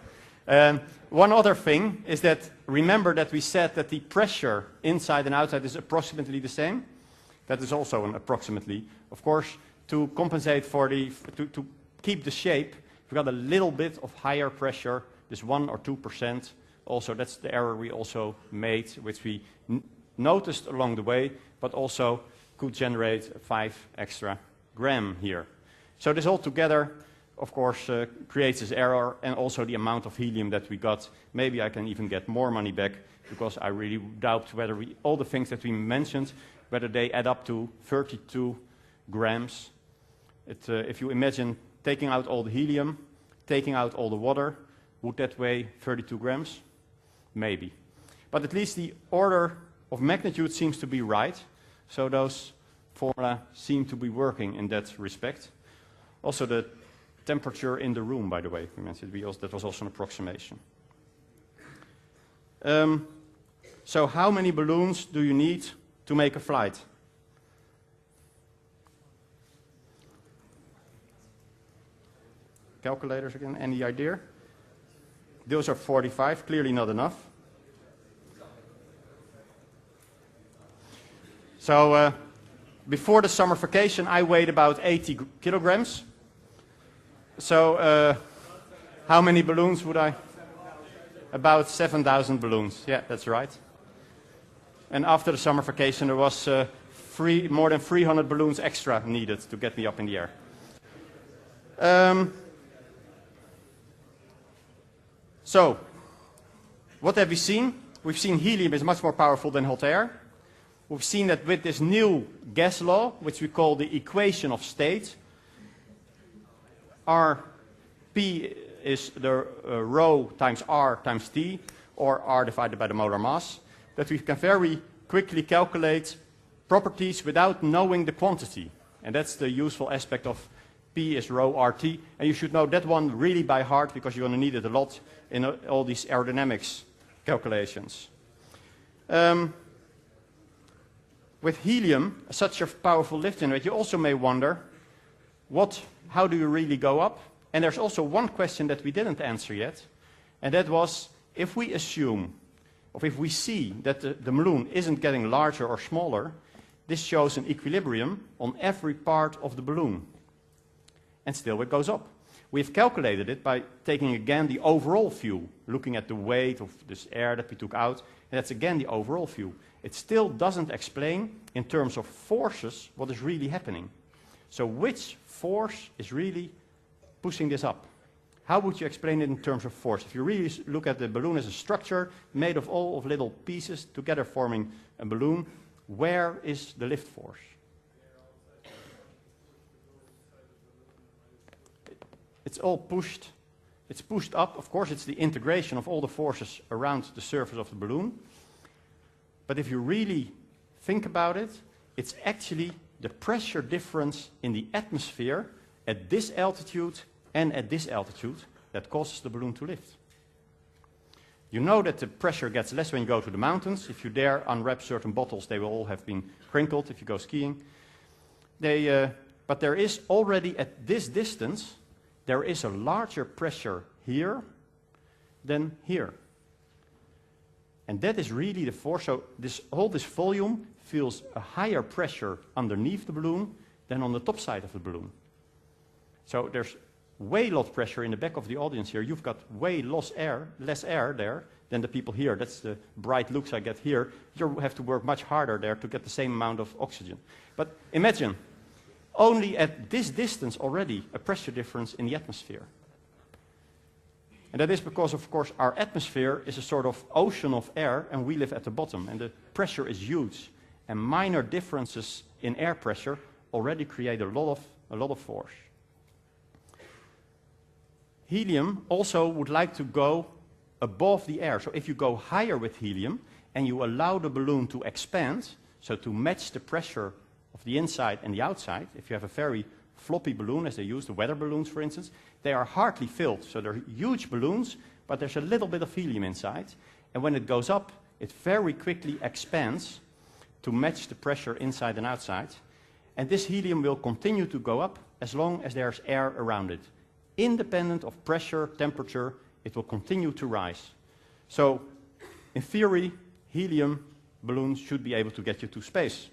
One other thing is that, remember that we said that the pressure inside and outside is approximately the same. That is also an approximately. Of course, to compensate for to keep the shape, we got a little bit of higher pressure, this 1 or 2%. Also, that's the error we also made, which we noticed along the way, but also could generate 5 extra gram here. So this all together of course, creates this error, and also the amount of helium that we got. Maybe I can even get more money back, because I really doubt whether all the things that we mentioned, whether they add up to 32 grams. If you imagine taking out all the helium, taking out all the water, would that weigh 32 grams? Maybe. But at least the order of magnitude seems to be right, so those formula seem to be working in that respect. Also the temperature in the room, by the way, we mentioned, that was also an approximation. So how many balloons do you need to make a flight? Calculators again, any idea? Those are 45, clearly not enough. So before the summer vacation I weighed about 80 kilograms. So how many balloons would I? About 7,000 balloons, yeah, that's right. And after the summer vacation there was more than 300 balloons extra needed to get me up in the air. So, what have we seen? We've seen helium is much more powerful than hot air. We've seen that with this new gas law, which we call the equation of state, P is the rho times R times T, or R divided by the molar mass, that we can very quickly calculate properties without knowing the quantity. And that's the useful aspect of P is rho RT, and you should know that one really by heart, because you're going to need it a lot in all these aerodynamics calculations. With helium, such a powerful lift generator, you also may wonder, how do you really go up? And there's also one question that we didn't answer yet, and that was, if we assume, or if we see that the balloon isn't getting larger or smaller, this shows an equilibrium on every part of the balloon. And still it goes up. We've calculated it by taking again the overall view, looking at the weight of this air that we took out, and that's again the overall view. It still doesn't explain, in terms of forces, what is really happening. So which force is really pushing this up? How would you explain it in terms of force? If you really look at the balloon as a structure made of all of little pieces together forming a balloon, where is the lift force? It's all pushed. It's pushed up. Of course, it's the integration of all the forces around the surface of the balloon. But if you really think about it, it's actually the pressure difference in the atmosphere at this altitude and at this altitude that causes the balloon to lift. You know that the pressure gets less when you go to the mountains. If you dare unwrap certain bottles, they will all have been crinkled if you go skiing. But there is already at this distance, there is a larger pressure here than here. And that is really the force. So this volume feels a higher pressure underneath the balloon than on the top side of the balloon. So there's way less pressure in the back of the audience here. You've got way less air there than the people here. That's the bright looks I get here. You have to work much harder there to get the same amount of oxygen. But imagine, only at this distance already a pressure difference in the atmosphere. And that is because, of course, our atmosphere is a sort of ocean of air, and we live at the bottom, and the pressure is huge. And minor differences in air pressure already create a lot of force. Helium also would like to go above the air. So if you go higher with helium and you allow the balloon to expand, so to match the pressure of the inside and the outside, if you have a very floppy balloon, as they use the weather balloons, for instance, they are hardly filled. So they're huge balloons, but there's a little bit of helium inside. And when it goes up, it very quickly expands to match the pressure inside and outside. And this helium will continue to go up as long as there's air around it. Independent of pressure, temperature, it will continue to rise. So, in theory, helium balloons should be able to get you to space,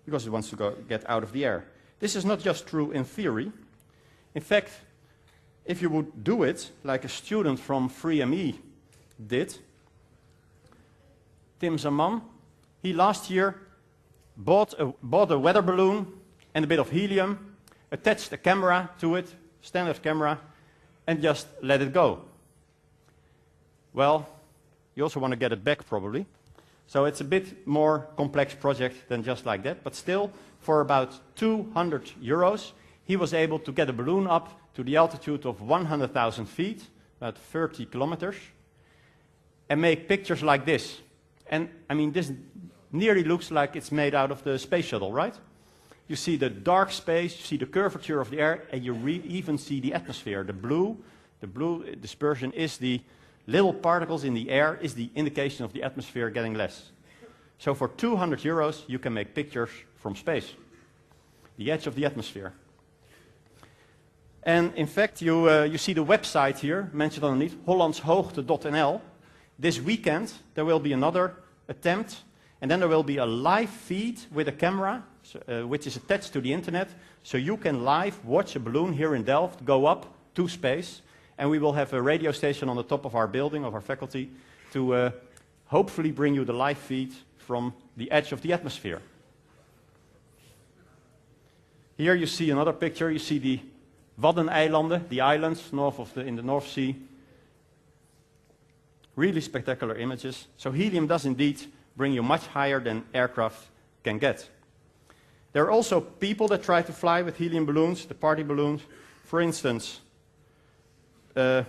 because it wants to get out of the air. This is not just true in theory. In fact, if you would do it like a student from 3ME did, Tim Zaman, he last year bought a weather balloon and a bit of helium, attached a camera to it, standard camera, and just let it go. Well, you also want to get it back probably. So it's a bit more complex project than just like that, but still, for about 200 euros, he was able to get a balloon up to the altitude of 100,000 feet, about 30 kilometers, and make pictures like this. And I mean, this nearly looks like it's made out of the space shuttle, right? You see the dark space, you see the curvature of the air, and you even see the atmosphere. The blue dispersion is the little particles in the air, is the indication of the atmosphere getting less. So for 200 euros, you can make pictures from space, the edge of the atmosphere. And in fact, you see the website here, mentioned underneath, hollandshoogte.nl. This weekend, there will be another attempt, and then there will be a live feed with a camera, which is attached to the internet, so you can live watch a balloon here in Delft go up to space, and we will have a radio station on the top of our building, of our faculty, to hopefully bring you the live feed from the edge of the atmosphere. Here you see another picture. You see the Waddeneilanden, the islands in the North Sea. Really spectacular images. So helium does indeed bring you much higher than aircraft can get. There are also people that try to fly with helium balloons, the party balloons. For instance, a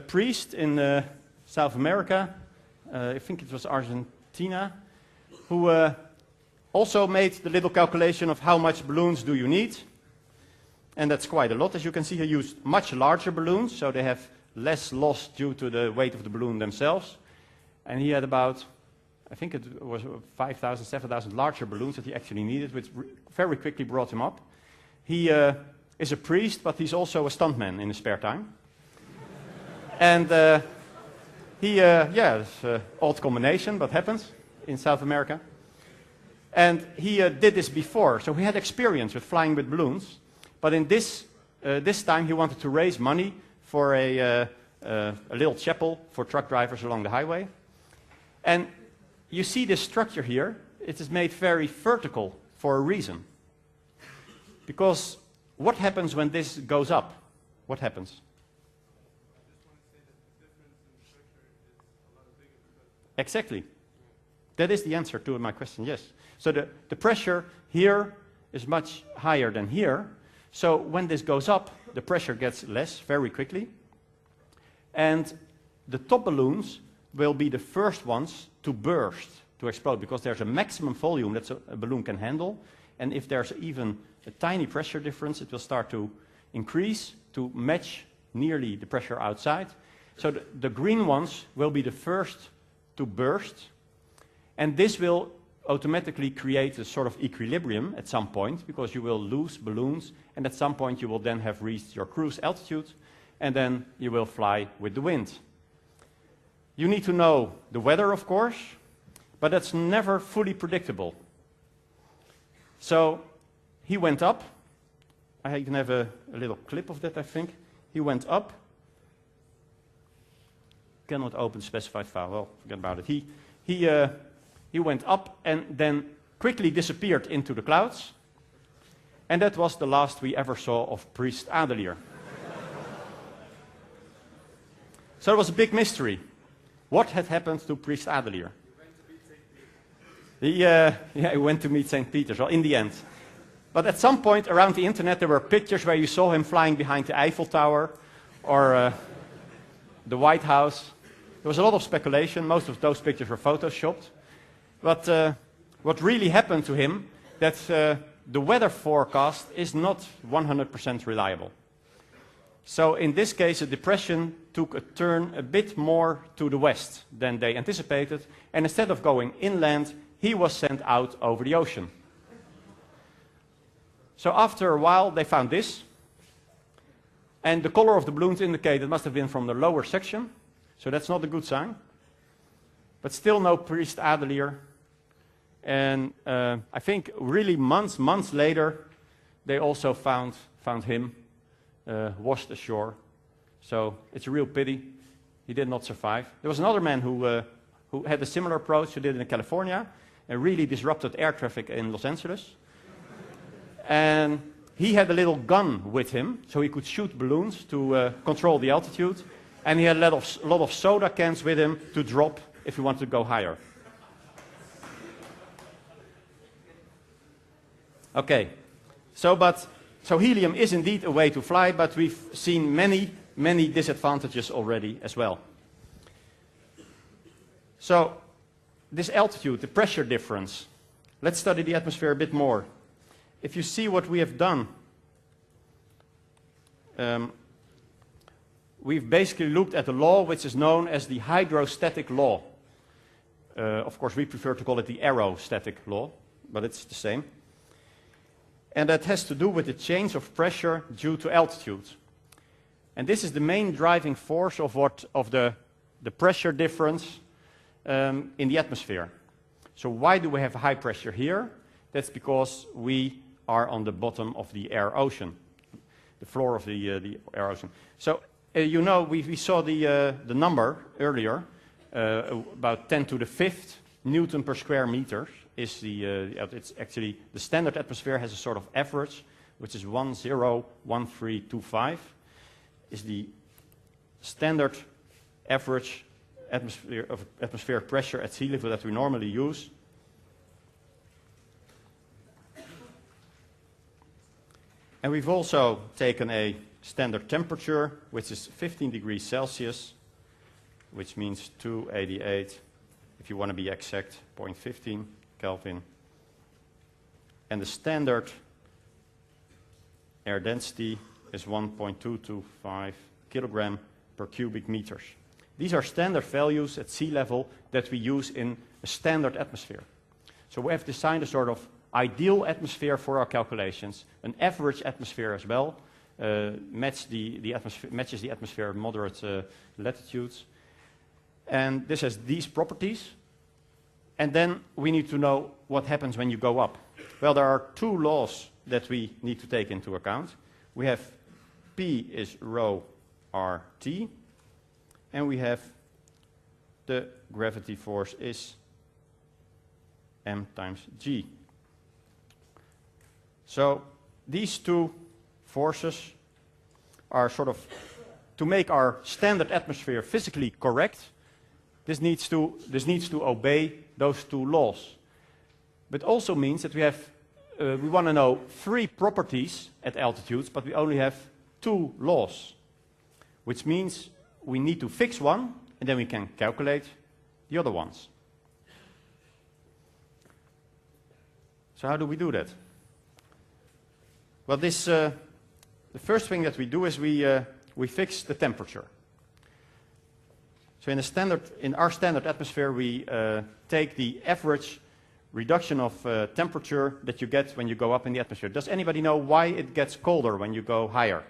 priest in South America, I think it was Argentina, who also made the little calculation of how much balloons do you need. And that's quite a lot. As you can see, he used much larger balloons, so they have less loss due to the weight of the balloon themselves. And he had about, I think it was 5,000, 7,000 larger balloons that he actually needed, which very quickly brought him up. He is a priest, but he's also a stuntman in his spare time. And it's an odd combination, but happens in South America. And he did this before, so he had experience with flying with balloons. But in this time, he wanted to raise money for a little chapel for truck drivers along the highway. And you see this structure here. It is made very vertical for a reason. Because what happens when this goes up? What happens? Exactly. That is the answer to my question, yes. So the pressure here is much higher than here. So when this goes up, the pressure gets less very quickly. And the top balloons will be the first ones to burst, to explode, because there's a maximum volume that a balloon can handle. And if there's even a tiny pressure difference, it will start to increase to match nearly the pressure outside. So the green ones will be the first to burst. And this will automatically create a sort of equilibrium at some point, because you will lose balloons, and at some point you will then have reached your cruise altitude, and then you will fly with the wind. You need to know the weather, of course, but that's never fully predictable. So he went up. I can have a little clip of that, I think. He went up. Cannot open specified file. Well, forget about it. He went up and then quickly disappeared into the clouds. And that was the last we ever saw of Priest Adelier. So it was a big mystery. What had happened to Priest Adelier? He went to meet St. Peter's, well, in the end. But at some point around the internet, there were pictures where you saw him flying behind the Eiffel Tower or the White House. There was a lot of speculation. Most of those pictures were photoshopped. But what really happened to him, that the weather forecast is not 100% reliable. So in this case, the depression took a turn a bit more to the west than they anticipated. And instead of going inland, he was sent out over the ocean. So after a while, they found this. And the color of the balloons indicate it must have been from the lower section. So that's not a good sign. But still no Priest Adelier. And I think really months later, they also found him washed ashore. So it's a real pity. He did not survive. There was another man who had a similar approach, who did it in California, and really disrupted air traffic in Los Angeles. And he had a little gun with him, so he could shoot balloons to control the altitude, and he had a lot of soda cans with him to drop if he wanted to go higher. Okay, so helium is indeed a way to fly, but we've seen many disadvantages already as well. So, this altitude, the pressure difference. Let's study the atmosphere a bit more. If you see what we have done, we've basically looked at a law which is known as the hydrostatic law. Of course, we prefer to call it the aerostatic law, but it's the same. And that has to do with the change of pressure due to altitude. And this is the main driving force of the pressure difference in the atmosphere. So why do we have high pressure here? That's because we are on the bottom of the air ocean, the floor of the air ocean. So you know, we saw the number earlier, about 10 to the 5th Newton per square meter is it's actually the standard atmosphere has a sort of average, which is 101325, is the standard average atmospheric pressure at sea level that we normally use. And we've also taken a standard temperature, which is 15 degrees Celsius, which means 288, if you want to be exact, 0.15 Kelvin. And the standard air density is 1.225 kilogram per cubic meters. These are standard values at sea level that we use in a standard atmosphere. So we have designed a sort of ideal atmosphere for our calculations, an average atmosphere as well, matches the atmosphere at moderate latitudes. And this has these properties. And then we need to know what happens when you go up. Well, there are two laws that we need to take into account. We have P is rho RT, and we have the gravity force is m times g. So these two forces are sort of, to make our standard atmosphere physically correct, this needs to obey those two laws. But also means that we want to know 3 properties at altitudes, but we only have 2 laws, which means we need to fix one, and then we can calculate the other ones. So how do we do that? Well, the first thing that we do is we fix the temperature. So in our standard atmosphere, we take the average reduction of temperature that you get when you go up in the atmosphere. Does anybody know why it gets colder when you go higher?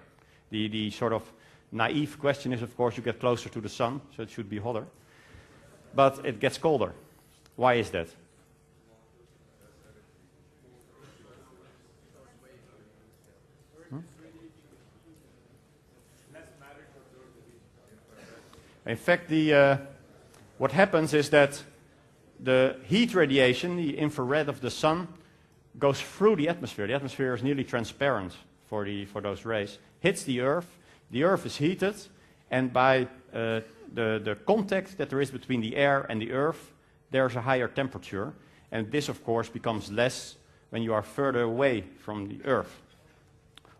The sort of naive question is, of course, you get closer to the sun, so it should be hotter. But it gets colder. Why is that? In fact, what happens is that the heat radiation, the infrared of the sun, goes through the atmosphere. The atmosphere is nearly transparent for those rays. Hits the Earth is heated, and by the contact that there is between the air and the Earth, there's a higher temperature. And this, of course, becomes less when you are further away from the Earth.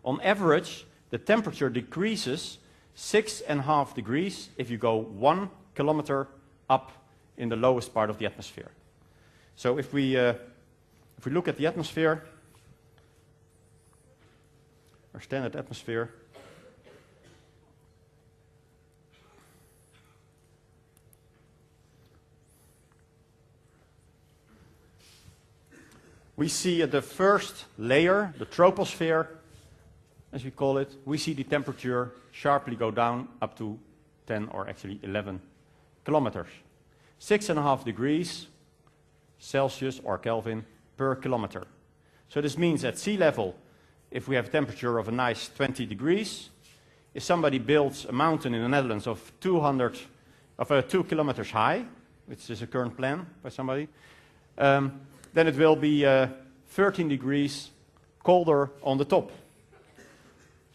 On average, the temperature decreases 6.5 degrees if you go 1 kilometer up in the lowest part of the atmosphere. So if we look at the atmosphere, our standard atmosphere, we see at the first layer, the troposphere, as we call it, we see the temperature sharply go down up to 10 or actually 11 kilometers. 6.5 degrees Celsius or Kelvin per kilometer. So this means at sea level, if we have a temperature of a nice 20 degrees, if somebody builds a mountain in the Netherlands of 2 kilometers high, which is a current plan by somebody, then it will be 13 degrees colder on the top.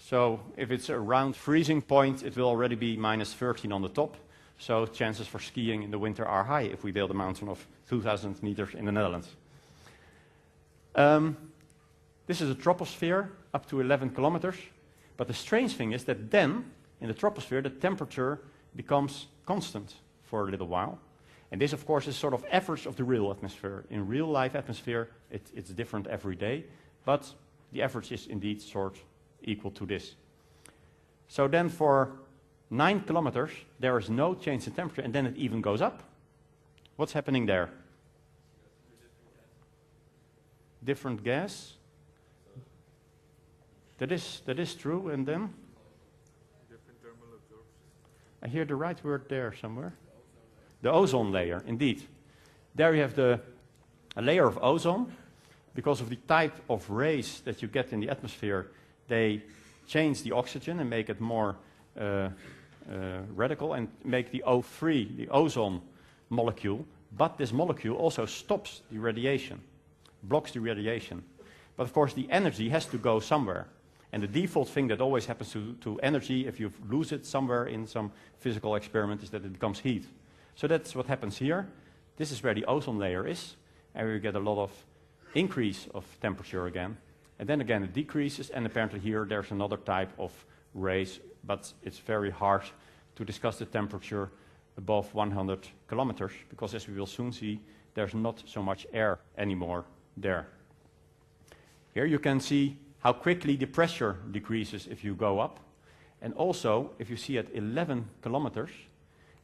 So if it's around freezing point, it will already be minus 13 on the top. So chances for skiing in the winter are high if we build a mountain of 2,000 meters in the Netherlands. This is a troposphere up to 11 kilometers. But the strange thing is that then, in the troposphere, the temperature becomes constant for a little while. And this, of course, is sort of average of the real atmosphere. In real life atmosphere, it's different every day. But the average is indeed sort equal to this. So then for 9 kilometers, there is no change in temperature, and then it even goes up. What's happening there? Different gas. That is true, and then? Different thermal absorption. I hear the right word there somewhere. The ozone layer, indeed. There you have a layer of ozone. Because of the type of rays that you get in the atmosphere, they change the oxygen and make it more radical and make the O3, the ozone molecule. But this molecule also stops the radiation, blocks the radiation. But of course, the energy has to go somewhere. And the default thing that always happens to energy, if you lose it somewhere in some physical experiment, is that it becomes heat. So that's what happens here. This is where the ozone layer is, and we get a lot of increase of temperature again. And then again it decreases, and apparently here there's another type of rays, but it's very hard to discuss the temperature above 100 kilometers, because as we will soon see, there's not so much air anymore there. Here you can see how quickly the pressure decreases if you go up. And also, if you see at 11 kilometers,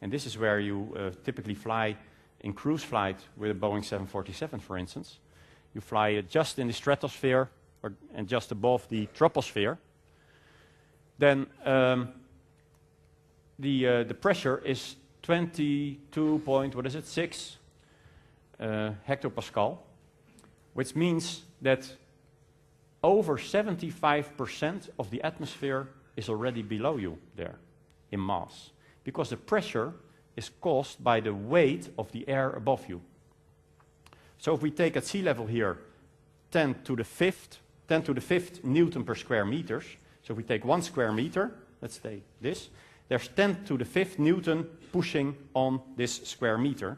and this is where you typically fly in cruise flight with a Boeing 747, for instance. You fly just in the stratosphere and just above the troposphere. Then the pressure is 22.6 hectopascal, which means that over 75% of the atmosphere is already below you there in mass, because the pressure is caused by the weight of the air above you. So if we take at sea level here 10 to the fifth Newton per square meters, so if we take 1 square meter, let's say this, there's 10 to the 5th Newton pushing on this square meter,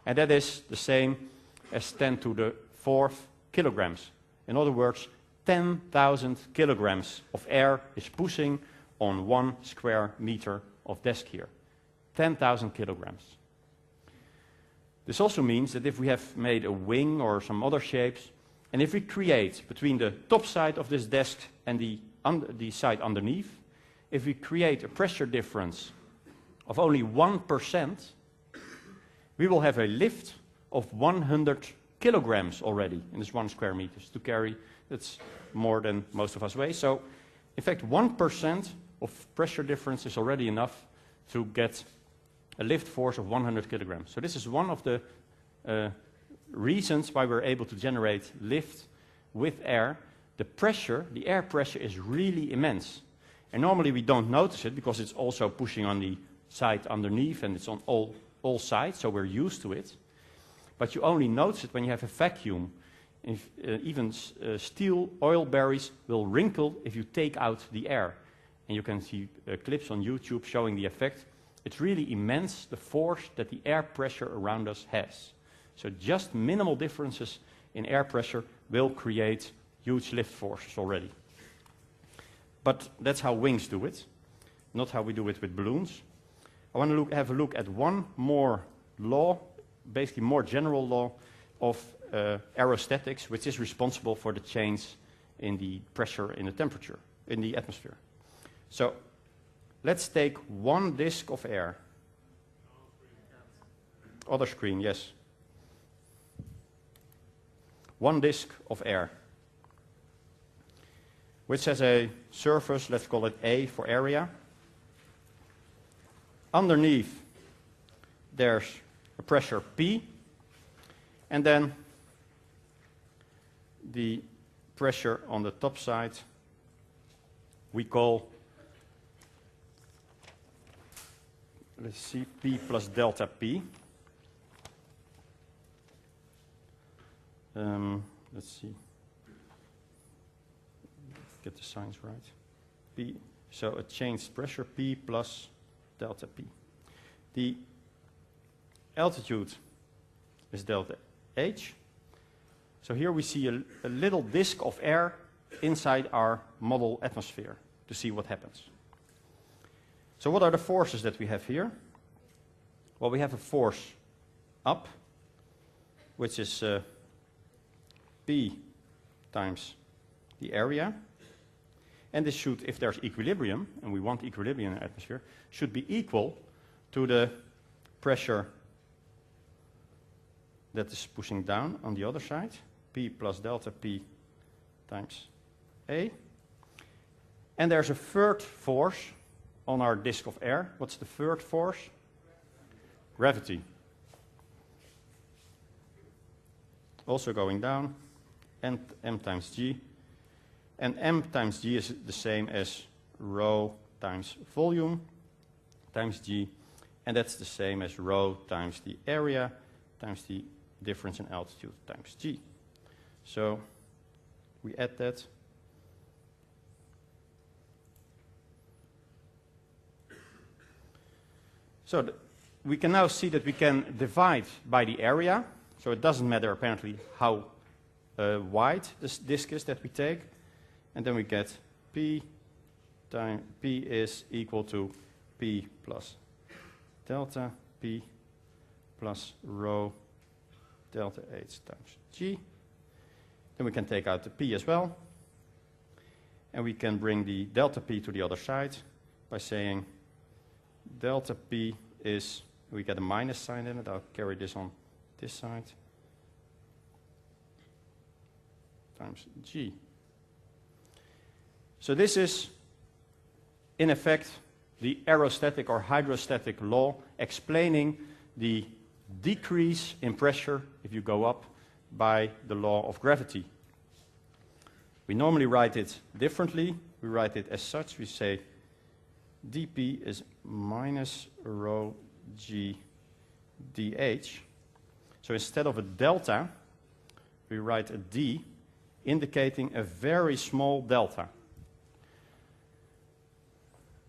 and that is the same as 10 to the 4th kilograms. In other words, 10,000 kilograms of air is pushing on 1 square meter of desk here. 10,000 kilograms. This also means that if we have made a wing or some other shapes, and if we create between the top side of this desk and the side underneath, if we create a pressure difference of only 1%, we will have a lift of 100 kilograms already in this 1 square meters to carry. That's more than most of us weigh. So, in fact, 1% of pressure difference is already enough to get a lift force of 100 kilograms. So this is one of the reasons why we're able to generate lift with air. The pressure, the air pressure, is really immense. And normally we don't notice it because it's also pushing on the side underneath and it's on all sides, so we're used to it. But you only notice it when you have a vacuum. If, even steel oil barrels will wrinkle if you take out the air. And you can see clips on YouTube showing the effect. It's really immense, the force that the air pressure around us has. So just minimal differences in air pressure will create huge lift forces already. But that's how wings do it, not how we do it with balloons. I want to have a look at one more law, basically more general law of aerostatics, which is responsible for the change in the pressure in the temperature in the atmosphere. So let's take one disk of air. Other screen, yes. One disk of air, which has a surface, let's call it A for area. Underneath, there's a pressure P, and then the pressure on the top side we call, let's see, P plus delta P. Let's see. Get the signs right. P. So a changed pressure P plus delta P. The altitude is delta H. So here we see a little disk of air inside our model atmosphere to see what happens. So what are the forces that we have here? Well, we have a force up, which is P times the area. And this should, if there's equilibrium, and we want equilibrium in the atmosphere, should be equal to the pressure that is pushing down on the other side, P plus delta P times A. And there's a third force on our disk of air. What's the third force? Gravity. Also going down, and m times g. And m times g is the same as rho times volume times g. And that's the same as rho times the area times the difference in altitude times g. So we add that. So we can now see that we can divide by the area. So it doesn't matter apparently how wide this disk is that we take. And then we get P is equal to P plus delta P plus rho delta H times G. Then we can take out the P as well. And we can bring the delta P to the other side by saying delta P is, we get a minus sign in it, I'll carry this on this side, times G. So this is, in effect, the aerostatic or hydrostatic law explaining the decrease in pressure if you go up by the law of gravity. We normally write it differently. We write it as such. We say dP is minus rho g dH. So instead of a delta, we write a d, indicating a very small delta.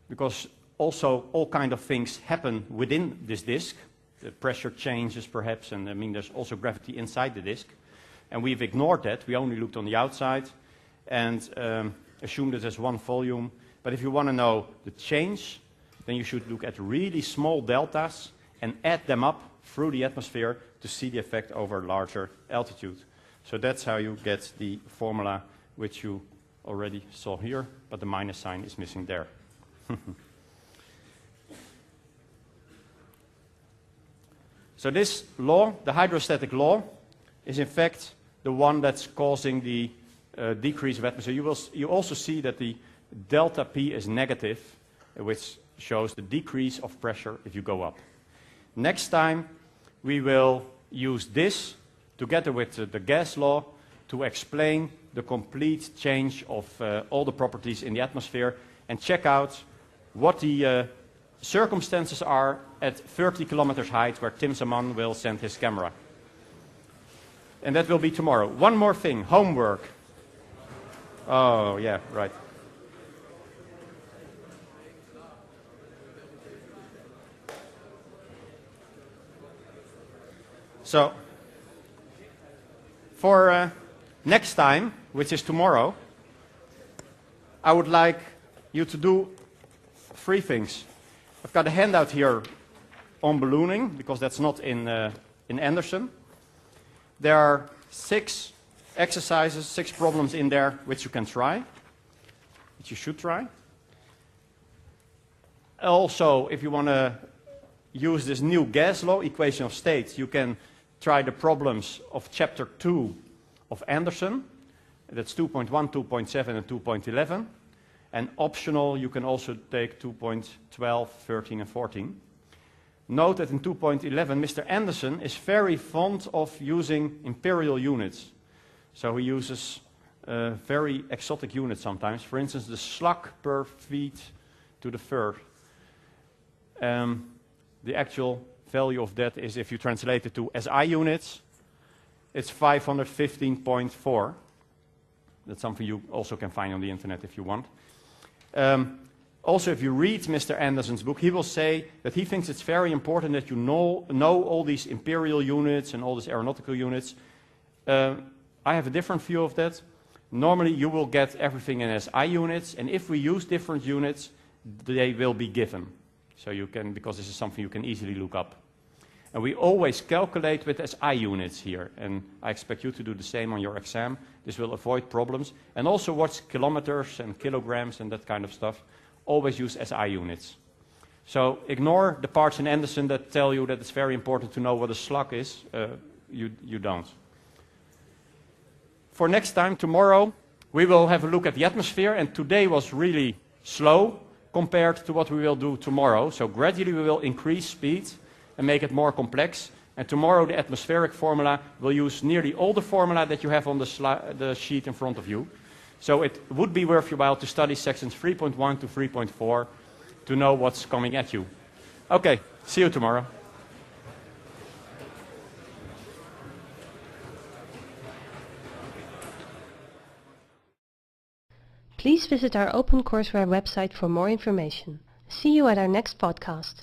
Because also all kind of things happen within this disk. The pressure changes perhaps, and I mean there's also gravity inside the disk. And we've ignored that. We only looked on the outside and assumed it as one volume. But if you want to know the change, then you should look at really small deltas and add them up through the atmosphere to see the effect over larger altitude. So that's how you get the formula which you already saw here, but the minus sign is missing there. So this law, the hydrostatic law, is in fact the one that's causing the decrease of atmosphere. You also see that the delta P is negative, which shows the decrease of pressure if you go up. Next time we will use this together with the gas law to explain the complete change of all the properties in the atmosphere and check out what the circumstances are at 30 kilometers height where Tim Zaman will send his camera. And that will be tomorrow. One more thing, homework. Oh, yeah, right. So, for next time, which is tomorrow, I would like you to do 3 things. I've got a handout here on ballooning, because that's not in Anderson. There are 6 exercises, 6 problems in there which you can try, which you should try. Also, if you want to use this new gas law, equation of states, you can try the problems of chapter 2 of Anderson. That's 2.1, 2.7, and 2.11. And optional, you can also take 2.12, 13, and 14. Note that in 2.11, Mr. Anderson is very fond of using imperial units. So he uses very exotic units sometimes. For instance, the slug per feet to the third. The actual value of that is, if you translate it to SI units, it's 515.4. That's something you also can find on the internet if you want. Also, if you read Mr. Anderson's book, he will say that he thinks it's very important that you know all these imperial units and all these aeronautical units. I have a different view of that. Normally, you will get everything in SI units, and if we use different units, they will be given. So you can, because this is something you can easily look up. And we always calculate with SI units here, and I expect you to do the same on your exam. This will avoid problems. And also watch kilometers and kilograms and that kind of stuff. Always use SI units. So ignore the parts in Anderson that tell you that it's very important to know what a slug is. You don't. For next time, tomorrow, we will have a look at the atmosphere, and today was really slow compared to what we will do tomorrow. So gradually we will increase speed and make it more complex. And tomorrow the atmospheric formula will use nearly all the formula that you have on the sheet in front of you. So it would be worth your while to study sections 3.1 to 3.4 to know what's coming at you. Okay, see you tomorrow. Please visit our OpenCourseWare website for more information. See you at our next podcast.